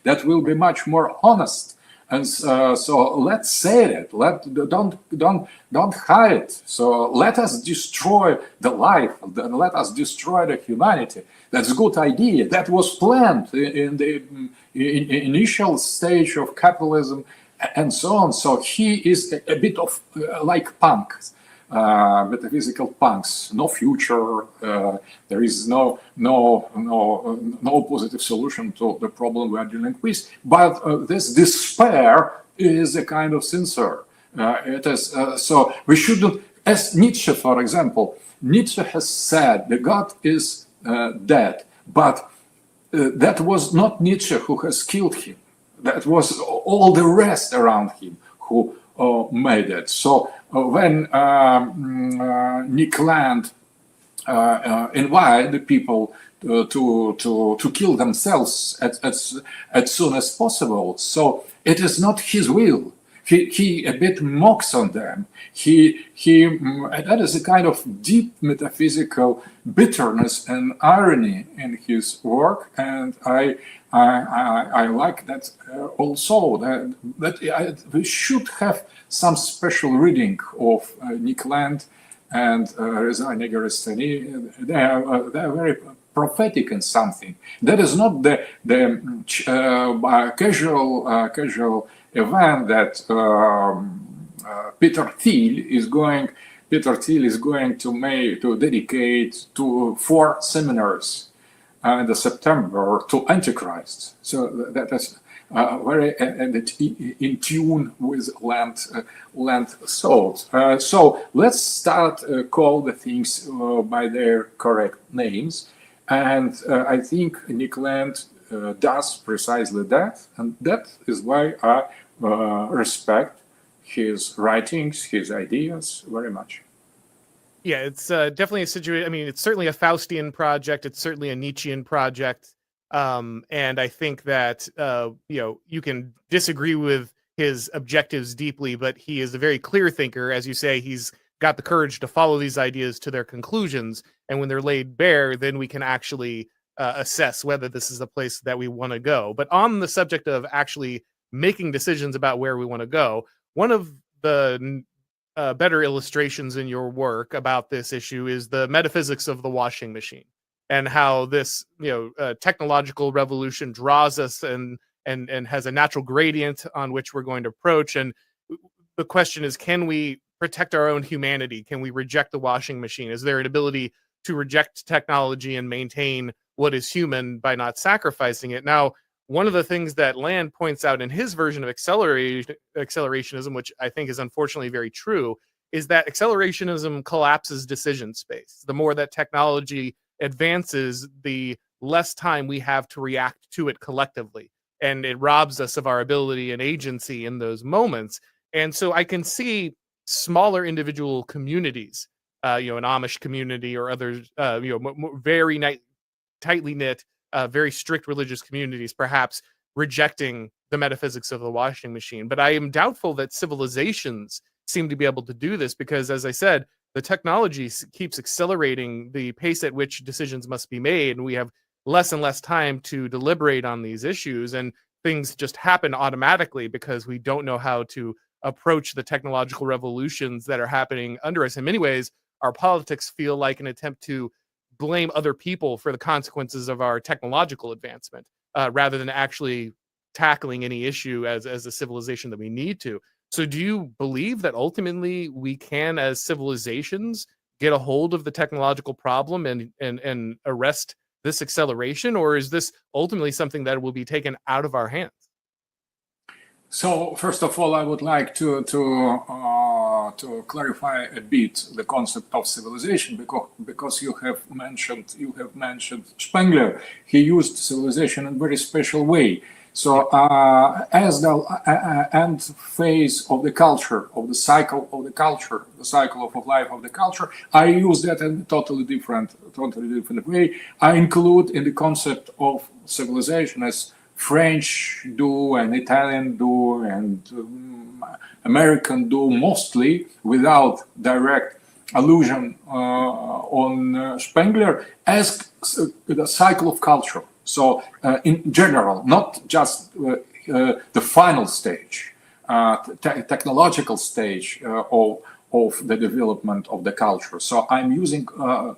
That will be much more honest. And so let's say it. Don't hide. So let us destroy the life. Let us destroy the humanity. That's a good idea. That was planned in the initial stage of capitalism, and so on. So he is a bit of like punks, metaphysical punks. No future. There is no positive solution to the problem we are dealing with. But this despair is a kind of sincere. It is so we shouldn't. As Nietzsche, for example, Nietzsche has said the God is dead, but that was not Nietzsche who has killed him. That was all the rest around him who made it. So when Nick Land invited the people to kill themselves as soon as possible, so it is not his will. He a bit mocks on them. That is a kind of deep metaphysical bitterness and irony in his work, and I like that also. That we should have some special reading of Nick Land and Reza Negarestani. They are very prophetic in something. That is not the casual event that Peter Thiel is going to dedicate to 4 seminars in the September to Antichrist. So that is very in tune with Land thought. So let's start call the things by their correct names, and I think Nick Land does precisely that, and that is why I respect his writings, his ideas very much. Yeah, it's definitely a situation. I mean, it's certainly a Faustian project. It's certainly a Nietzschean project. And I think that, you can disagree with his objectives deeply, but he is a very clear thinker. As you say, he's got the courage to follow these ideas to their conclusions. And when they're laid bare, then we can actually assess whether this is a place that we want to go. But on the subject of actually making decisions about where we want to go, one of the better illustrations in your work about this issue is the metaphysics of the washing machine, and how this technological revolution draws us and has a natural gradient on which we're going to approach. And the question is, can we protect our own humanity? Can we reject the washing machine? Is there an ability to reject technology and maintain what is human by not sacrificing it? Now, one of the things that Land points out in his version of accelerationism, which I think is unfortunately very true, is that accelerationism collapses decision space. The more that technology advances, the less time we have to react to it collectively, and it robs us of our ability and agency in those moments. And so I can see smaller individual communities, an Amish community or others, very tightly knit, very strict religious communities, perhaps rejecting the metaphysics of the washing machine. But I am doubtful that civilizations seem to be able to do this, because, as I said, the technology keeps accelerating the pace at which decisions must be made, and we have less and less time to deliberate on these issues, and things just happen automatically because we don't know how to approach the technological revolutions that are happening under us. In many ways, our politics feel like an attempt to blame other people for the consequences of our technological advancement, rather than actually tackling any issue as a civilization that we need to. So do you believe that ultimately we can, as civilizations, get a hold of the technological problem and arrest this acceleration, or is this ultimately something that will be taken out of our hands? So first of all, I would like to to clarify a bit the concept of civilization, because you have mentioned Spengler. He used civilization in a very special way. So as the end phase of the culture, of the cycle of the culture, the cycle of life of the culture, I use that in a totally different way. I include in the concept of civilization, as French do and Italian do and American do, mostly without direct allusion on Spengler, as the cycle of culture. So in general, not just the final stage, technological stage of the development of the culture. So I'm using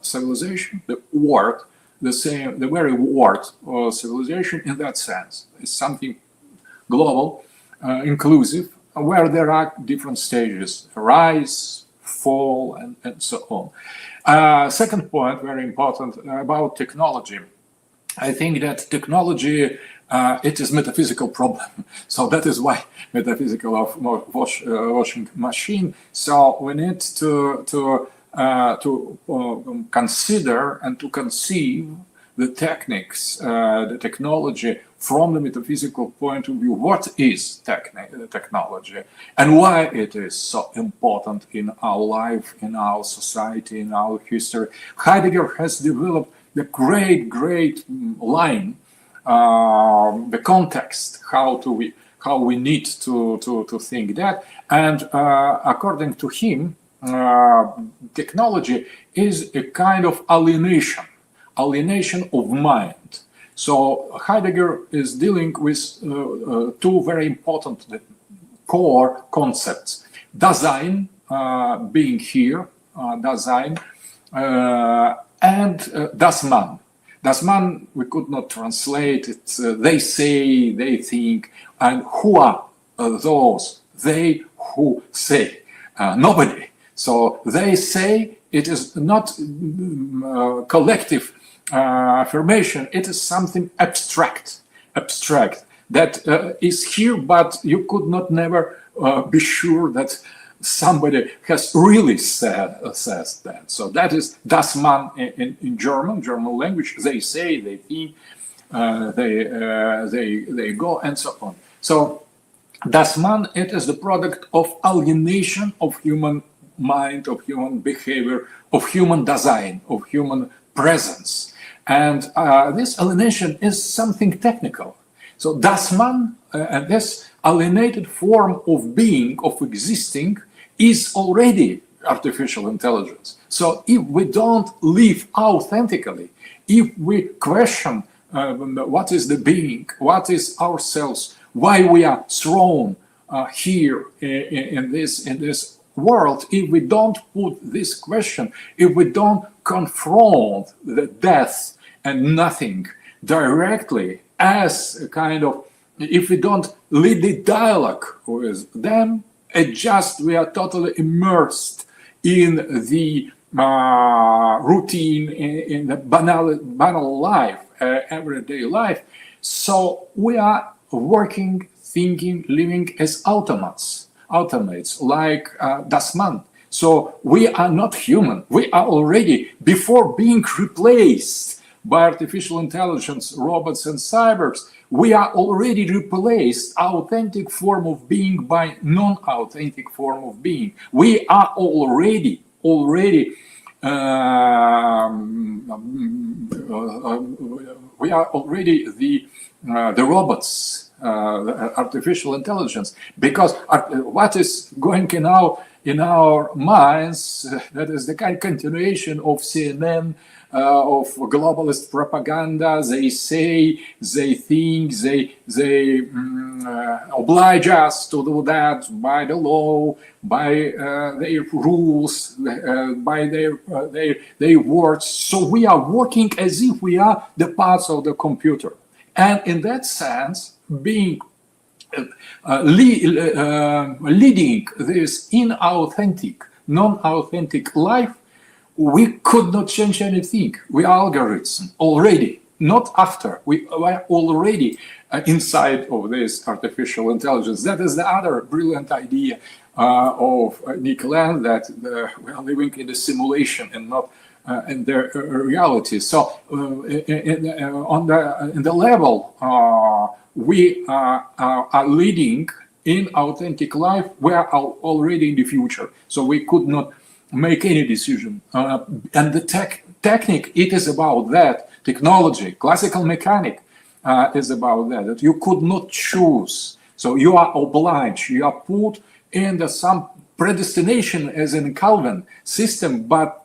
civilization, the word, the very word civilization in that sense. It's something global, inclusive, where there are different stages: rise, fall, and so on. Second point, very important, about technology. I think that technology, it is metaphysical problem. So that is why metaphysical of washing machine. So we need to consider and to conceive the techniques, the technology from the metaphysical point of view. What is technology and why it is so important in our life, in our society, in our history? Heidegger has developed the great line, the context, how we need to think that, and according to him, technology is a kind of alienation of mind. So Heidegger is dealing with two very important core concepts: Dasein, being here, Dasein, and das Man. Das Man, we could not translate it. They say, they think, and who are those? They who say. Nobody. So they say. It is not collective affirmation. It is something abstract that is here, but you could not never be sure that somebody has really says that. So that is das Man in German language. They say, they think, they go, and so on. So das Man, it is the product of alienation of human mind, of human behavior, of human Dasein, of human presence. And this alienation is something technical. So das Man, this alienated form of being, of existing, is already artificial intelligence. So if we don't live authentically, if we question what is the being, what is ourselves, why we are thrown here in this world, if we don't put this question, if we don't confront the death and nothing directly as a kind of, if we don't lead the dialogue with them, it just we are totally immersed in the routine, in the banal life, everyday life. So we are working, thinking, living as automates like das Man. So we are not human. We are already, before being replaced by artificial intelligence, robots and cybers, we are already replaced authentic form of being by non-authentic form of being. We are already we are already the robots, the artificial intelligence, because what is going in our minds, that is the kind of continuation of CNN, of globalist propaganda. They say, they think, they oblige us to do that by the law, by their rules, by their words. So we are working as if we are the parts of the computer, and in that sense, being leading this inauthentic, non-authentic life, we could not change anything. We are algorithms already, not after. We are already inside of this artificial intelligence. That is the other brilliant idea of Nicolas that we are living in a simulation and not in the reality. So in the level we are leading in authentic life, we are already in the future. So we could not make any decision. And the technique, it is about that. Technology, classical mechanic is about that you could not choose. So you are obliged, you are put in some predestination as in Calvin system, but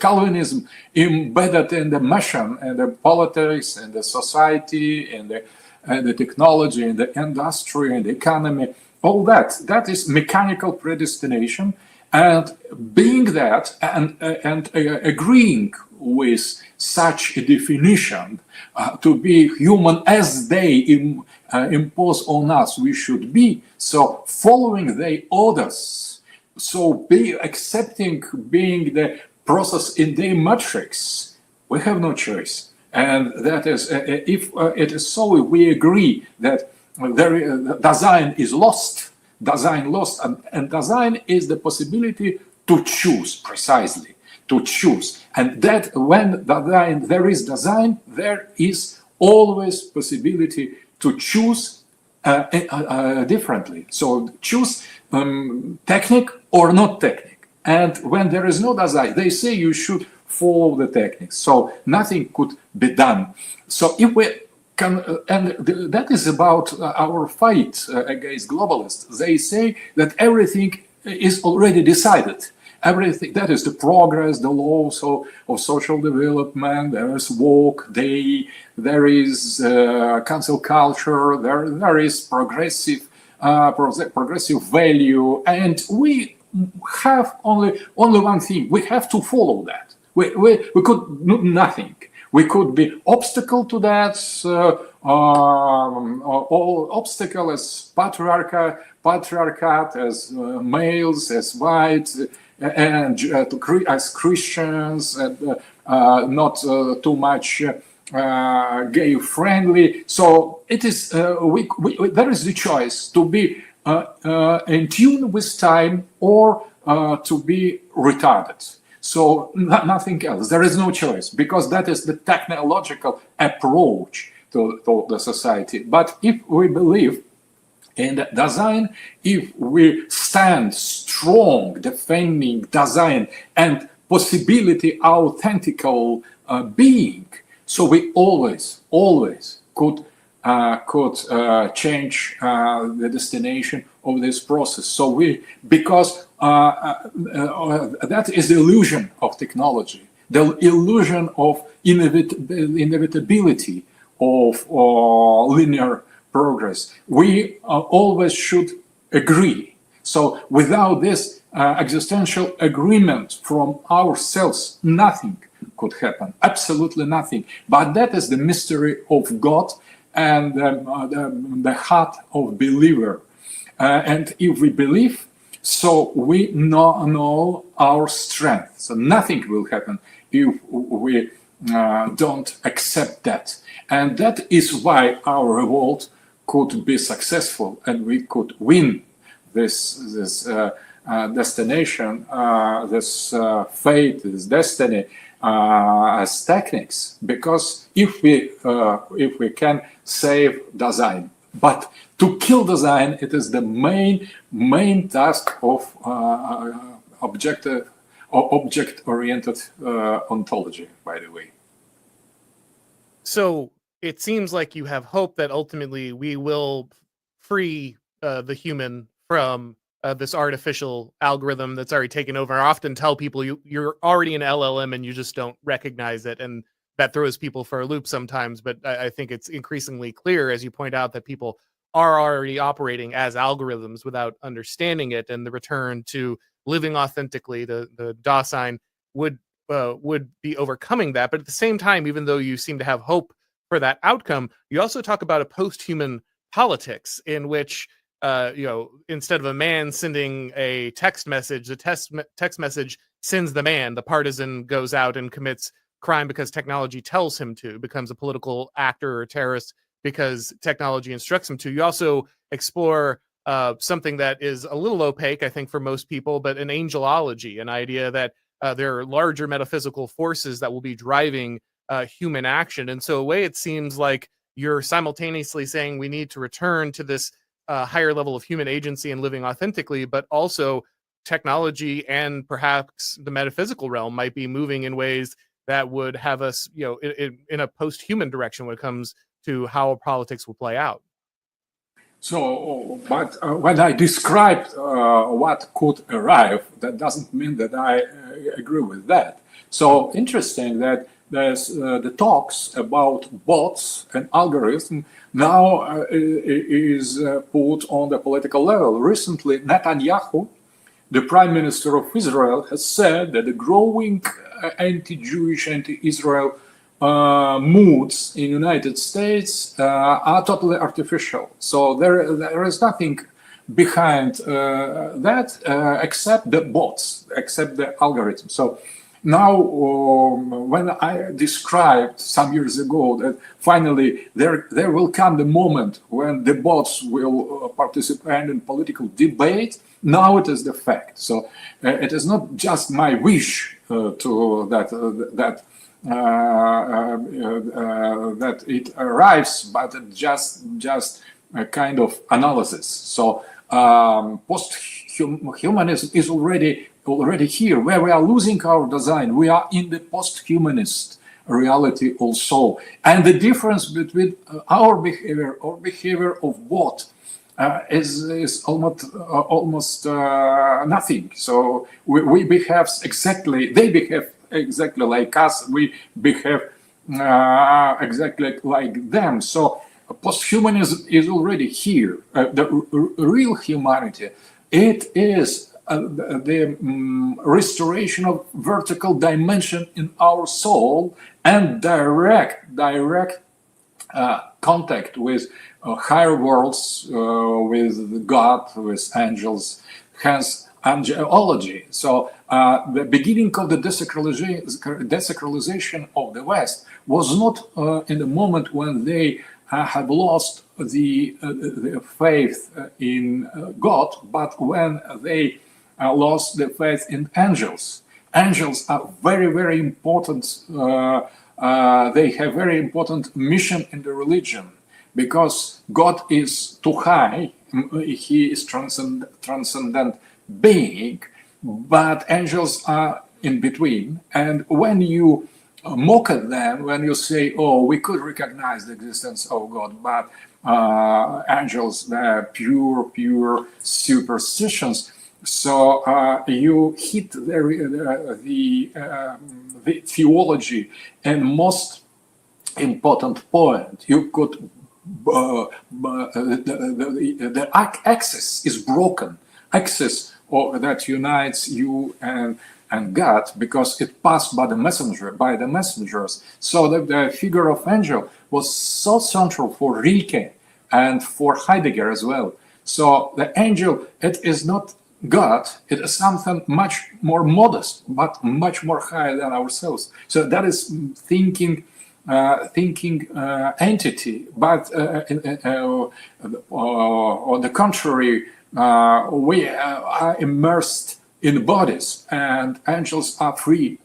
Calvinism embedded in the mission and the politics and the society and the technology and the industry and the economy, all that is mechanical predestination. And being that and agreeing with such a definition to be human as they impose on us we should be, so following their orders, so be accepting being the process in their matrix, we have no choice. And that is, if it is so, we agree that design is lost, and design is the possibility to choose, precisely, to choose. And that when there is design, there is always possibility to choose differently. So choose technique or not technique. And when there is no design, they say you should follow the techniques. So nothing could be done. So if we can, and that is about our fight against globalists. They say that everything is already decided. Everything, that is the progress, the laws of social development, there is work day, there is cancel culture, there is progressive value, and we have only one thing, we have to follow that. We could do nothing. We could be obstacle to that, all obstacle as patriarchat, as males, as whites, and as Christians, not too much gay friendly. So it is there is the choice to be in tune with time or to be retarded. So nothing else. There is no choice, because that is the technological approach to the society. But if we believe in design, if we stand strong defending design and possibility authentical being, so we always could change the destination of this process. So because that is the illusion of technology, the illusion of inevitability of linear progress. We always should agree. So without this existential agreement from ourselves, nothing could happen, absolutely nothing. But that is the mystery of God and the heart of believer. And if we believe, so we know our strength. So nothing will happen if we don't accept that. And that is why our revolt could be successful and we could win this destination, this fate, this destiny as techniques. Because if we can save design, but to kill design, it is the main task of object-oriented ontology, by the way. So it seems like you have hope that ultimately we will free the human from this artificial algorithm that's already taken over. I often tell people you're already an LLM and you just don't recognize it, and that throws people for a loop sometimes. But I think it's increasingly clear, as you point out, that people are already operating as algorithms without understanding it, and the return to living authentically, the Dasein, would be overcoming that. But at the same time, even though you seem to have hope for that outcome, you also talk about a post-human politics in which instead of a man sending a text message, the text message sends the man. The partisan goes out and commits crime because technology tells him to, becomes a political actor or terrorist because technology instructs him to. You also explore something that is a little opaque, I think, for most people, but an angelology, an idea that there are larger metaphysical forces that will be driving human action. And so, a way it seems like you're simultaneously saying we need to return to this higher level of human agency and living authentically, but also technology and perhaps the metaphysical realm might be moving in ways that would have us, in a post-human direction when it comes to how politics will play out. So, but when I described what could arrive, that doesn't mean that I agree with that. So interesting that there's the talks about bots and algorithm now is put on the political level. Recently, Netanyahu, the Prime Minister of Israel, has said that the growing anti-Jewish, anti-Israel moods in United States are totally artificial. So there is nothing behind that except the bots, except the algorithm. So now, when I described some years ago that finally there will come the moment when the bots will participate in political debate, now it is the fact. So it is not just my wish that it arrives, but just a kind of analysis. So post-humanism is already here, where we are losing our design. We are in the post-humanist reality also, and the difference between our behavior or behavior of bot is almost nothing. So we behave exactly, they behave exactly like us, we behave exactly like them. So posthumanism is already here. The real humanity, it is the restoration of vertical dimension in our soul and direct contact with higher worlds, with God, with angels, hence angelology. So the beginning of the desacralization of the West was not in the moment when they have lost the faith in God, but when they lost the faith in angels. Angels are very important. They have very important mission in the religion, because God is too high. He is transcendent being, but angels are in between. And when you mock at them, when you say, "Oh, we could recognize the existence of God, but angels, they're pure superstitions." So you hit the theology and most important point. You could the axis is broken. Axis that unites you and God, because it passed by the messengers. So that the figure of angel was so central for Rilke and for Heidegger as well. So the angel, it is not God, it is something much more modest, but much more higher than ourselves. So that is thinking entity. But on the contrary, we are immersed in bodies, and angels are free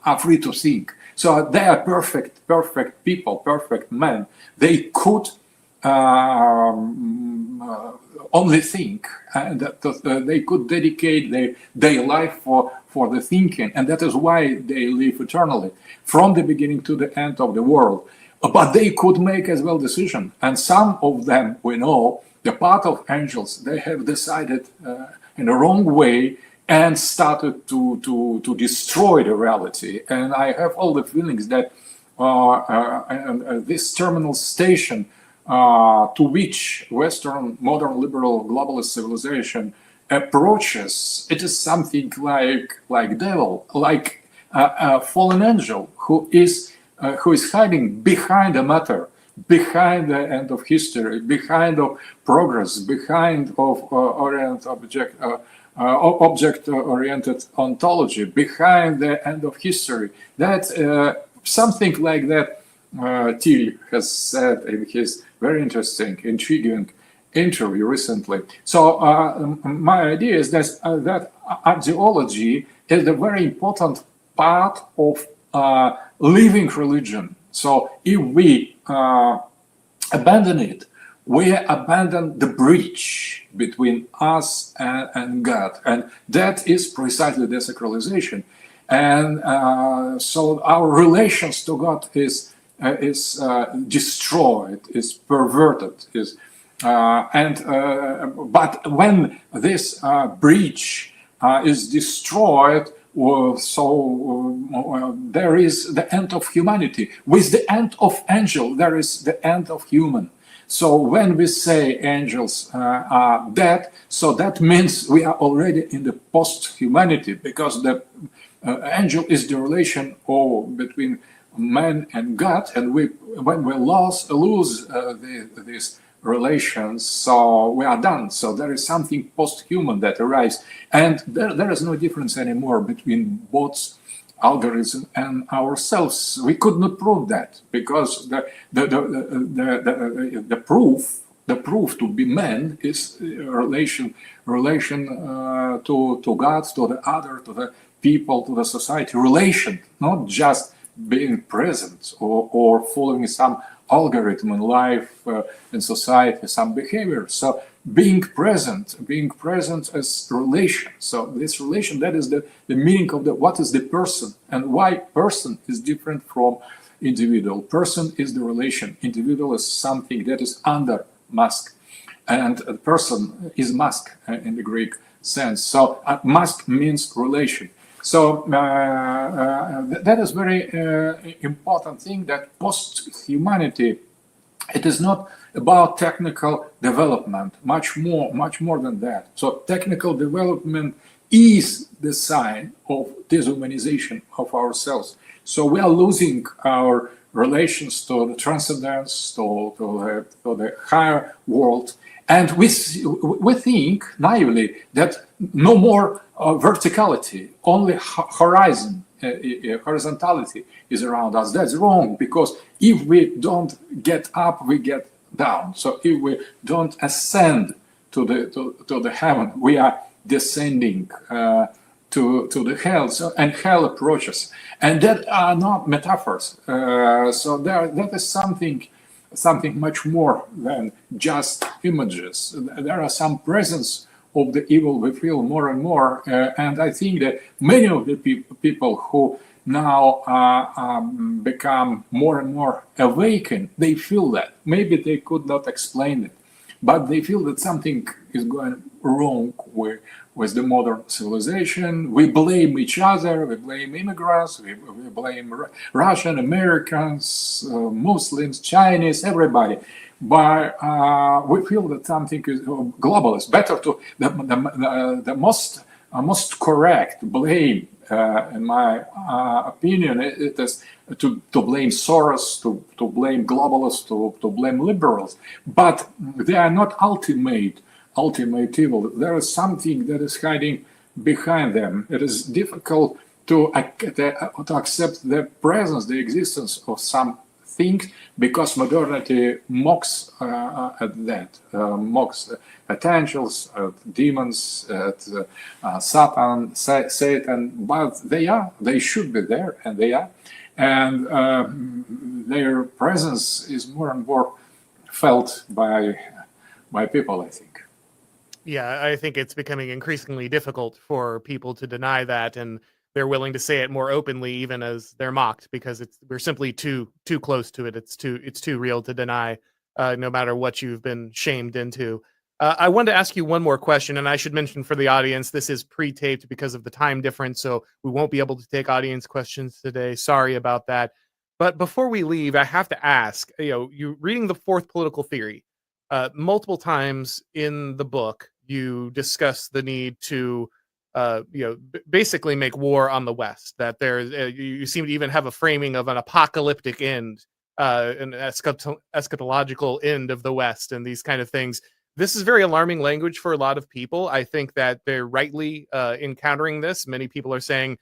to think. So they are perfect people, perfect men. They could only think, and that they could dedicate their life for the thinking, and that is why they live eternally, from the beginning to the end of the world. But they could make as well decision, and some of them, we know, the part of angels, they have decided in the wrong way and started to destroy the reality. And I have all the feelings that this terminal station to which Western modern liberal globalist civilization approaches, it is something like devil, like a fallen angel who is hiding behind the matter, behind the end of history, behind of progress, behind of object-oriented ontology, behind the end of history. That something like that Thiel has said in his very interesting, intriguing interview recently. So my idea is that ideology is a very important part of living religion. So if we abandon it, we abandon the bridge between us and God, and that is precisely desacralization. And so our relations to God is destroyed, is perverted, but when this bridge is destroyed, there is the end of humanity. With the end of angel, there is the end of human. So when we say angels are dead, so that means we are already in the post-humanity, because the angel is the relation between man and God, and when we lose these relations, so we are done. So there is something post-human that arrives, and there is no difference anymore between bots, algorithm, and ourselves. We could not prove that, because the proof to be man is relation to God, to the other, to the people, to the society. Relation, not just being present or following some algorithm in life, in society, some behavior. So being present as relation. So this relation, that is the meaning of what is the person, and why person is different from individual. Person is the relation. Individual is something that is under mask, and a person is mask in the Greek sense. So mask means relation. So that is very important thing, that post-humanity, it is not about technical development, much more than that. So technical development is the sign of deshumanization of ourselves. So we are losing our relations to the transcendence, to the higher world. And we think naively that no more verticality, only horizontality is around us. That's wrong, because if we don't get up, we get down. So if we don't ascend to the heaven, we are descending to the hell. So, and hell approaches, and that are not metaphors. So that is something much more than just images. There are some presence of the evil we feel more and more, and I think that many of the people who now become more and more awakened, they feel that. Maybe they could not explain it, but they feel that something is going wrong with the modern civilization. We blame each other, we blame immigrants, we blame Russian, Americans, Muslims, Chinese, everybody. But we feel that something is global. It's better to the most correct blame, in my opinion, it is to blame Soros, to blame globalists, to blame liberals. But they are not ultimate evil. There is something that is hiding behind them. It is difficult to accept the presence, the existence of some things, because modernity mocks at that, mocks at angels, at demons, at Satan, but they should be there, and they are. And their presence is more and more felt by people, I think. Yeah, I think it's becoming increasingly difficult for people to deny that, and they're willing to say it more openly, even as they're mocked, because we're simply too close to it. It's too real to deny, no matter what you've been shamed into. I wanted to ask you one more question, and I should mention for the audience, this is pre-taped because of the time difference, so we won't be able to take audience questions today. Sorry about that. But before we leave, I have to ask, you reading the Fourth Political Theory, multiple times in the book, you discuss the need to, basically make war on the West. That there's, you seem to even have a framing of an apocalyptic end, an eschatological end of the West, and these kind of things. This is very alarming language for a lot of people. I think that they're rightly encountering this. Many people are saying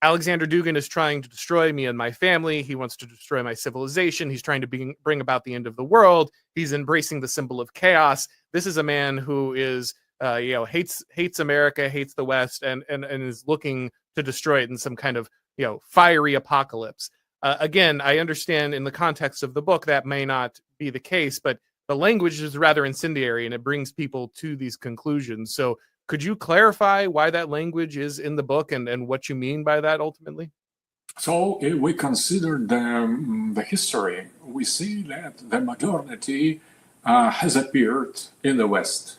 Alexander Dugin is trying to destroy me and my family. He wants to destroy my civilization. He's trying to bring about the end of the world. He's embracing the symbol of chaos. This is a man who is, hates America, hates the West, and is looking to destroy it in some kind of, fiery apocalypse. Again, I understand in the context of the book that may not be the case, but the language is rather incendiary and it brings people to these conclusions. So could you clarify why that language is in the book and what you mean by that ultimately? So if we consider the history, we see that the modernity has appeared in the West.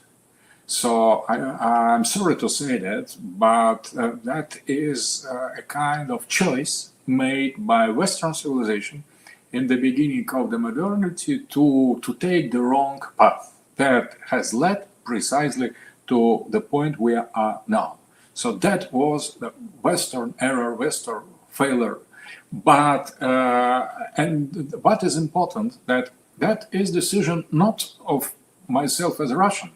So I'm sorry to say that, but that is a kind of choice made by Western civilization in the beginning of the modernity to take the wrong path that has led precisely to the point we are now. So that was the Western error, Western failure. But and what is important that is decision not of myself as a Russian.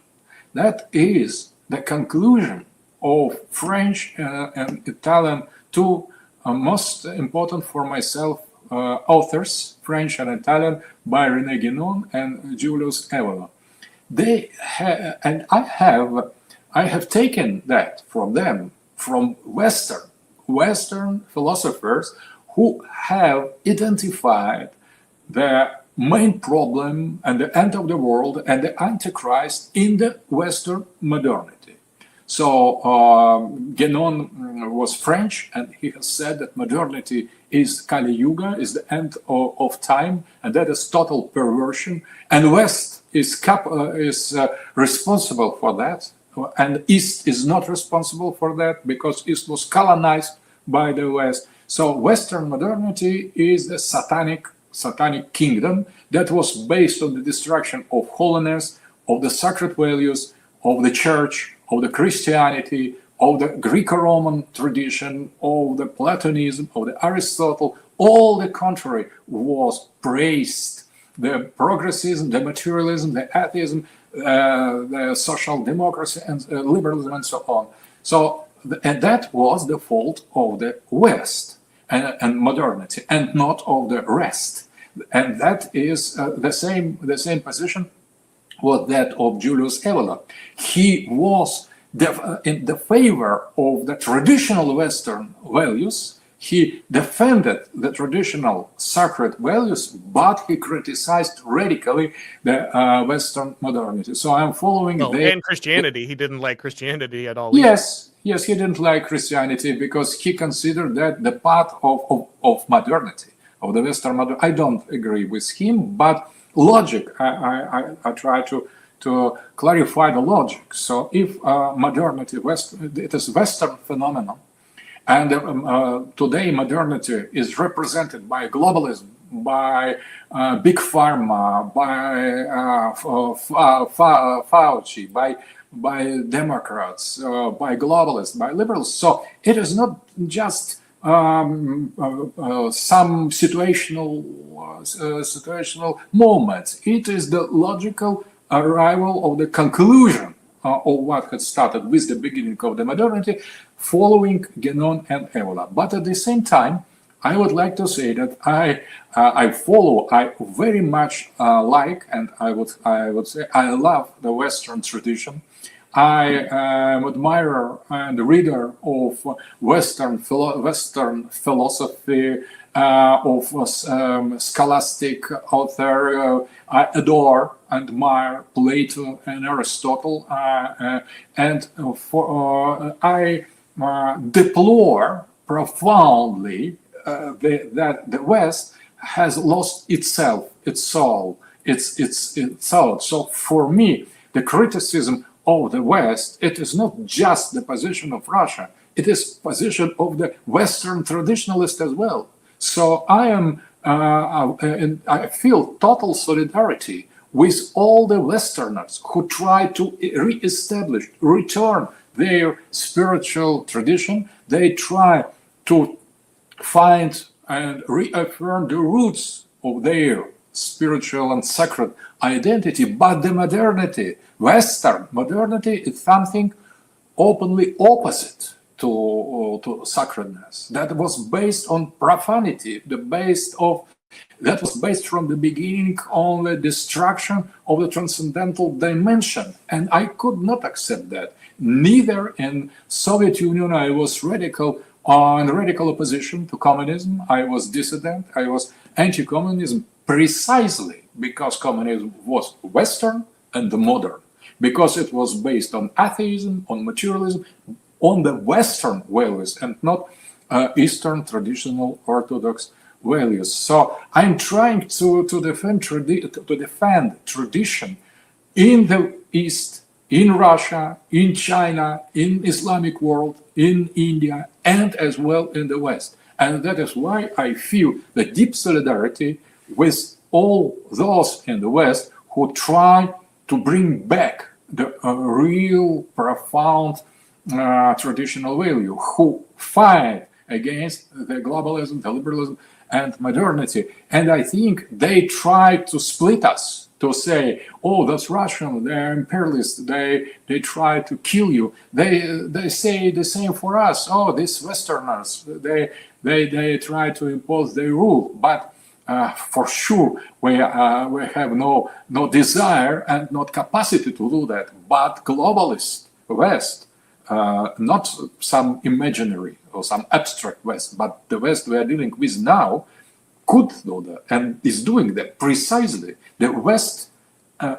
That is the conclusion of French and Italian, two most important for myself authors, French and Italian, by René Guénon and Julius Evola. And I have taken that from them, from Western philosophers who have identified the main problem and the end of the world and the Antichrist in the Western modernity. So Guénon was French, and he has said that modernity is Kali Yuga, is the end of time, and that is total perversion. And West is responsible for that, and East is not responsible for that because East was colonized by the West. So Western modernity is the satanic kingdom that was based on the destruction of holiness, of the sacred values, of the church, of the Christianity, of the Greco-Roman tradition, of the Platonism, of the Aristotle. All the contrary was praised. The progressism, the materialism, the atheism, the social democracy, and liberalism, and so on. So, and that was the fault of the West and modernity, and not of the rest. And that is the same position was that of Julius Evola. He was in the favor of the traditional Western values. He defended the traditional sacred values, but he criticized radically the Western modernity. So I'm following and Christianity. He didn't like Christianity at all. Yes, he didn't like Christianity because he considered that the path of modernity, of the Western modernity. I don't agree with him, but logic, I try to clarify the logic. So if modernity, it is Western phenomenon, and today modernity is represented by globalism, by big pharma, by Fauci, by Democrats, by globalists, by liberals. So it is not just some situational moments. It is the logical arrival of the conclusion of what had started with the beginning of the modernity, following Guénon and Evola. But at the same time, I would like to say that I very much like, and I would say I love the Western tradition. I am admirer and reader of Western philosophy, of scholastic author. I adore and admire Plato and Aristotle, and I deplore profoundly that the West has lost itself, its soul, its thought. So for me, the criticism of the West, it is not just the position of Russia, it is position of the Western traditionalist as well. So I feel total solidarity with all the Westerners who try to return their spiritual tradition. They try to find and reaffirm the roots of their spiritual and sacred identity, but the modernity, Western modernity, is something openly opposite to sacredness, that was based on profanity, that was based from the beginning on the destruction of the transcendental dimension. And I could not accept that. Neither in Soviet Union I was radical opposition to communism. I was dissident. I was anti-communism precisely because communism was Western and modern, because it was based on atheism, on materialism, on the Western values and not Eastern traditional Orthodox values. So I'm trying to defend tradition in the East, in Russia, in China, in Islamic world, in India, and as well in the West. And that is why I feel the deep solidarity with all those in the West who try to bring back the real profound traditional value, who fight against the globalism, the liberalism, and modernity. And I think they try to split us, to say, oh, that's Russian, they're imperialists, they try to kill you. They say the same for us. Oh, these Westerners, they try to impose their rule. But for sure, we have no desire and not capacity to do that. But globalist West, not some imaginary or some abstract West, but the West we are dealing with now, could do that and is doing that precisely. The West,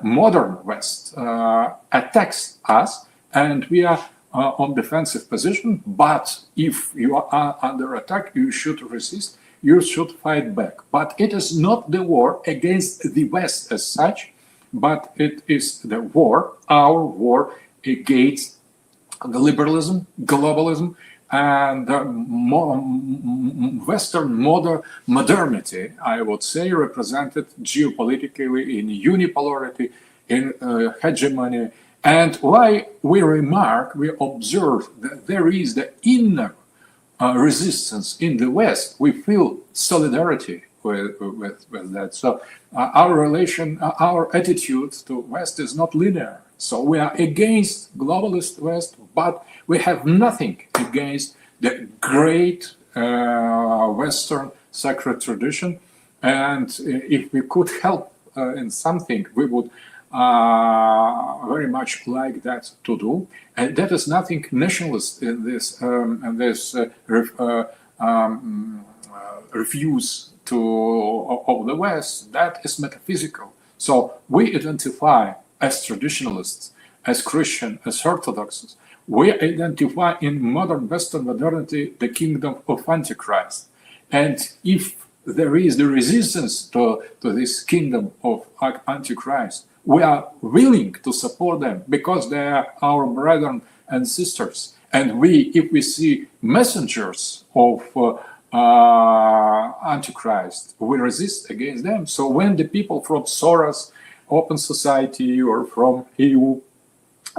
modern West, attacks us, and we are on defensive position. But if you are under attack, you should resist. You should fight back. But it is not the war against the West as such, but it is the war, our war against the liberalism, globalism, and Western modernity, I would say, represented geopolitically in unipolarity, in hegemony. And why we observe that there is the inner resistance in the West, we feel solidarity with that. So our attitude to West is not linear. So we are against globalist West, but we have nothing against the great Western sacred tradition. And if we could help in something, we would very much like that to do. And that is nothing nationalist in this refuse of the West. That is metaphysical. So we identify as traditionalists, as Christian, as Orthodox. We identify in modern Western modernity the kingdom of Antichrist. And if there is the resistance to this kingdom of Antichrist, we are willing to support them because they are our brethren and sisters. And if we see messengers of Antichrist, we resist against them. So when the people from Soros, Open Society, or from EU,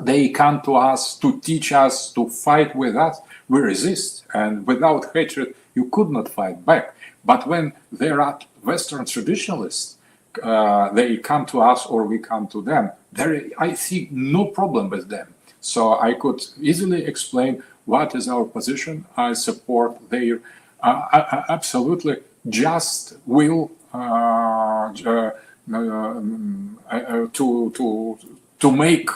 they come to us to teach us, to fight with us, we resist. And without hatred, you could not fight back. But when there are Western traditionalists, they come to us or we come to them, I see no problem with them. So I could easily explain what is our position. I support their absolutely just will to make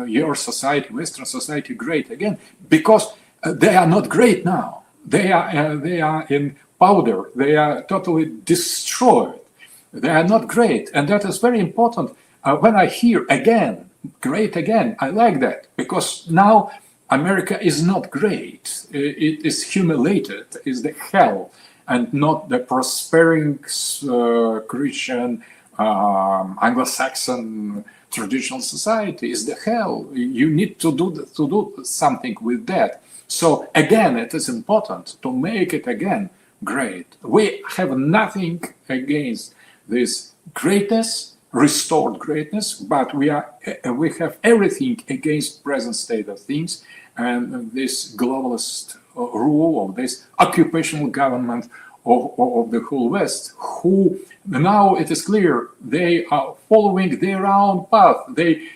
your society, Western society, great again, because they are not great now. They are in powder. They are totally destroyed. They are not great, and that is very important. When I hear again, great again, I like that, because now America is not great. It is humiliated. Is the hell, and not the prospering Christian Anglo-Saxon traditional society. Is the hell. You need to do something with that. So again, it is important to make it again great. We have nothing against this greatness, restored greatness, but we have everything against present state of things and this globalist rule of this occupational government of the whole West, who now it is clear they are following their own path. They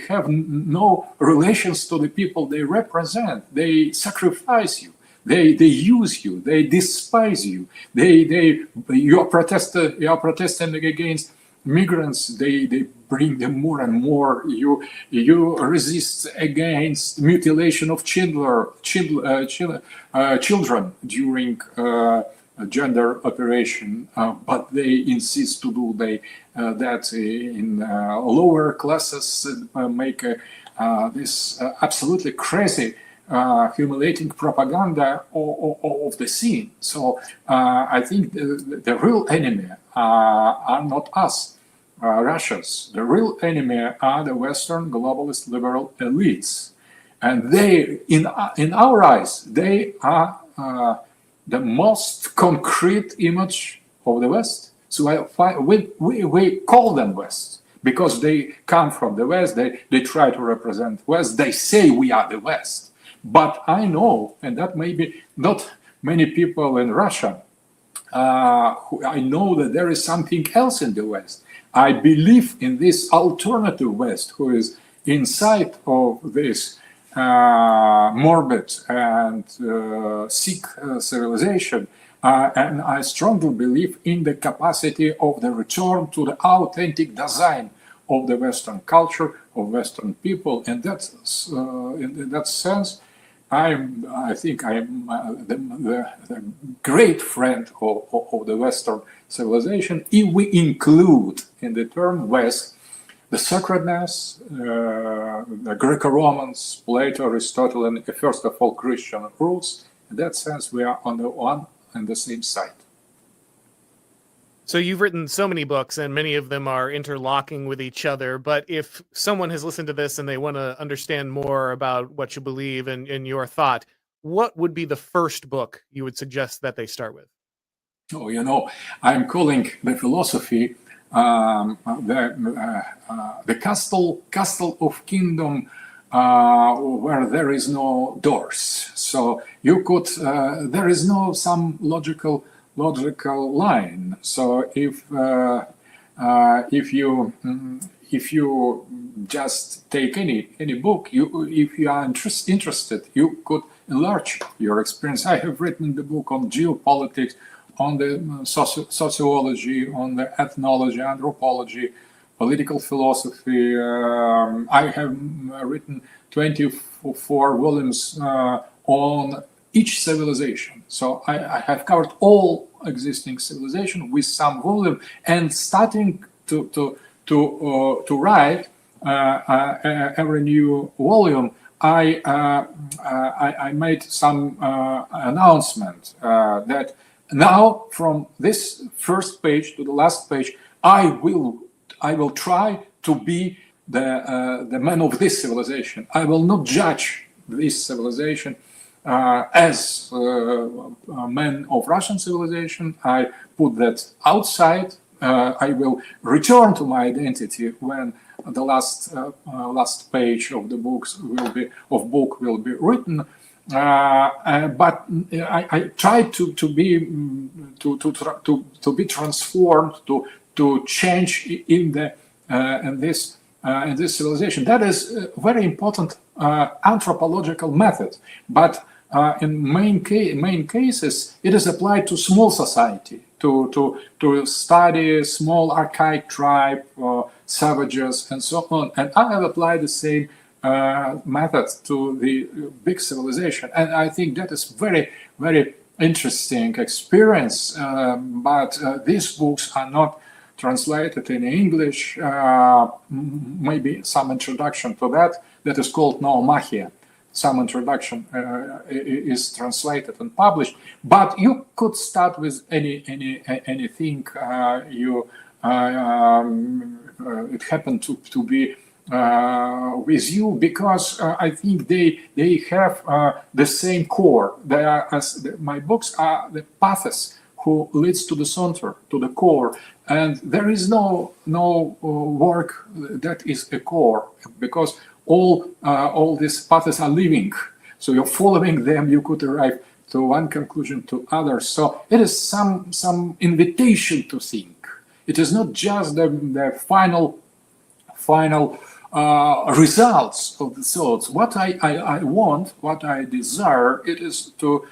have no relations to the people they represent. They sacrifice you. They use you. They despise you. You are protesting against migrants. They bring them more and more. You resist against mutilation of children during gender operation, but they insist to do that in lower classes, make this absolutely crazy humiliating propaganda of the scene. So I think the real enemy are not us, Russians. The real enemy are the Western globalist liberal elites. And they, in our eyes, they are the most concrete image of the West. So we call them West because they come from the West. They try to represent West. They say we are the West. But I know, and that maybe not many people in Russia, I know that there is something else in the West. I believe in this alternative West who is inside of this morbid and sick civilization. And I strongly believe in the capacity of the return to the authentic design of the Western culture, of Western people. And that's, in that sense, I think I am the great friend of the Western civilization if we include in the term West the sacredness, the Greco-Romans, Plato, Aristotle, and first of all Christian roots. In that sense, we are on the one and the same side. So you've written so many books, and many of them are interlocking with each other. But if someone has listened to this and they want to understand more about what you believe and your thought, what would be the first book you would suggest that they start with? Oh, you know, I'm calling the philosophy the castle of kingdom where there is no doors. So you could there is no some logical line. So if you just take any book, if you are interested, you could enlarge your experience. I have written the book on geopolitics, on the sociology, on the ethnology, anthropology, political philosophy. I have written 24 volumes on each civilization. So I have covered all existing civilization with some volume, and starting to write every new volume, I made some announcement that now from this first page to the last page, I will try to be the man of this civilization. I will not judge this civilization as a man of Russian civilization. I put that outside. I will return to my identity when the last page of the book will be written. But I try to be transformed, to change in this civilization. That is a very important anthropological method. But in main cases, it is applied to small society, to study small archaic tribe, savages, and so on. And I have applied the same method to the big civilization, and I think that is very, very interesting experience. But these books are not translated in English. Maybe some introduction to that is called Noomachia. Some introduction is translated and published, but you could start with anything it happened to be with you, because I think they have the same core. They are, as my books are, the paths who leads to the center, to the core, and there is no work that is a core, because all these paths are living. So you're following them, you could arrive to one conclusion to others. So it is some invitation to think. It is not just the final results of the thoughts. What I want, what I desire, it is to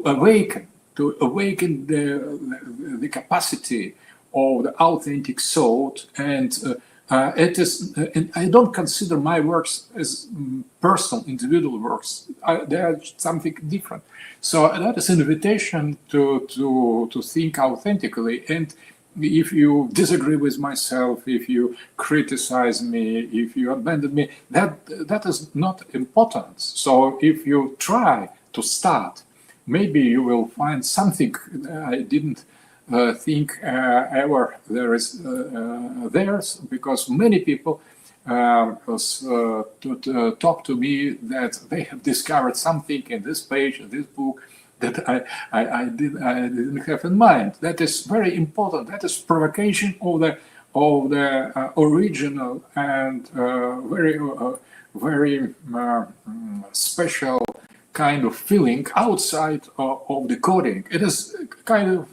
awaken the capacity of the authentic thought, and it is. And I don't consider my works as personal, individual works. They are something different. So that is an invitation to think authentically. And if you disagree with myself, if you criticize me, if you abandon me, that is not important. So if you try to start, maybe you will find something I didn't think ever there is theirs, because many people talk to me that they have discovered something in this page, in this book, that I didn't have in mind. That is very important. That is provocation of the original and very special kind of feeling outside of the coding. It is kind of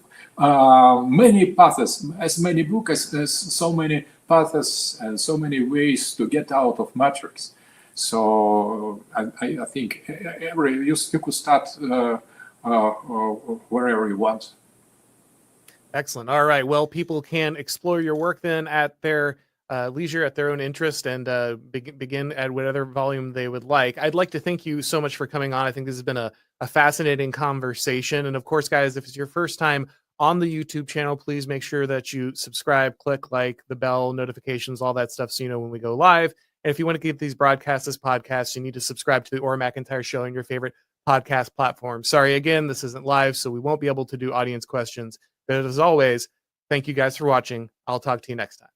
many paths, as many books, as so many paths and so many ways to get out of matrix. So I think you could start wherever you want. Excellent. All right. Well, people can explore your work then at their leisure, at their own interest, and begin at whatever volume they would like. I'd like to thank you so much for coming on. I think this has been a fascinating conversation. And of course, guys, if it's your first time on the YouTube channel, please make sure that you subscribe, click like, the bell, notifications, all that stuff, so you know when we go live. And if you want to get these broadcasts as podcasts, you need to subscribe to the Auron MacIntyre Show on your favorite podcast platform. Sorry, again, this isn't live, so we won't be able to do audience questions. But as always, thank you guys for watching. I'll talk to you next time.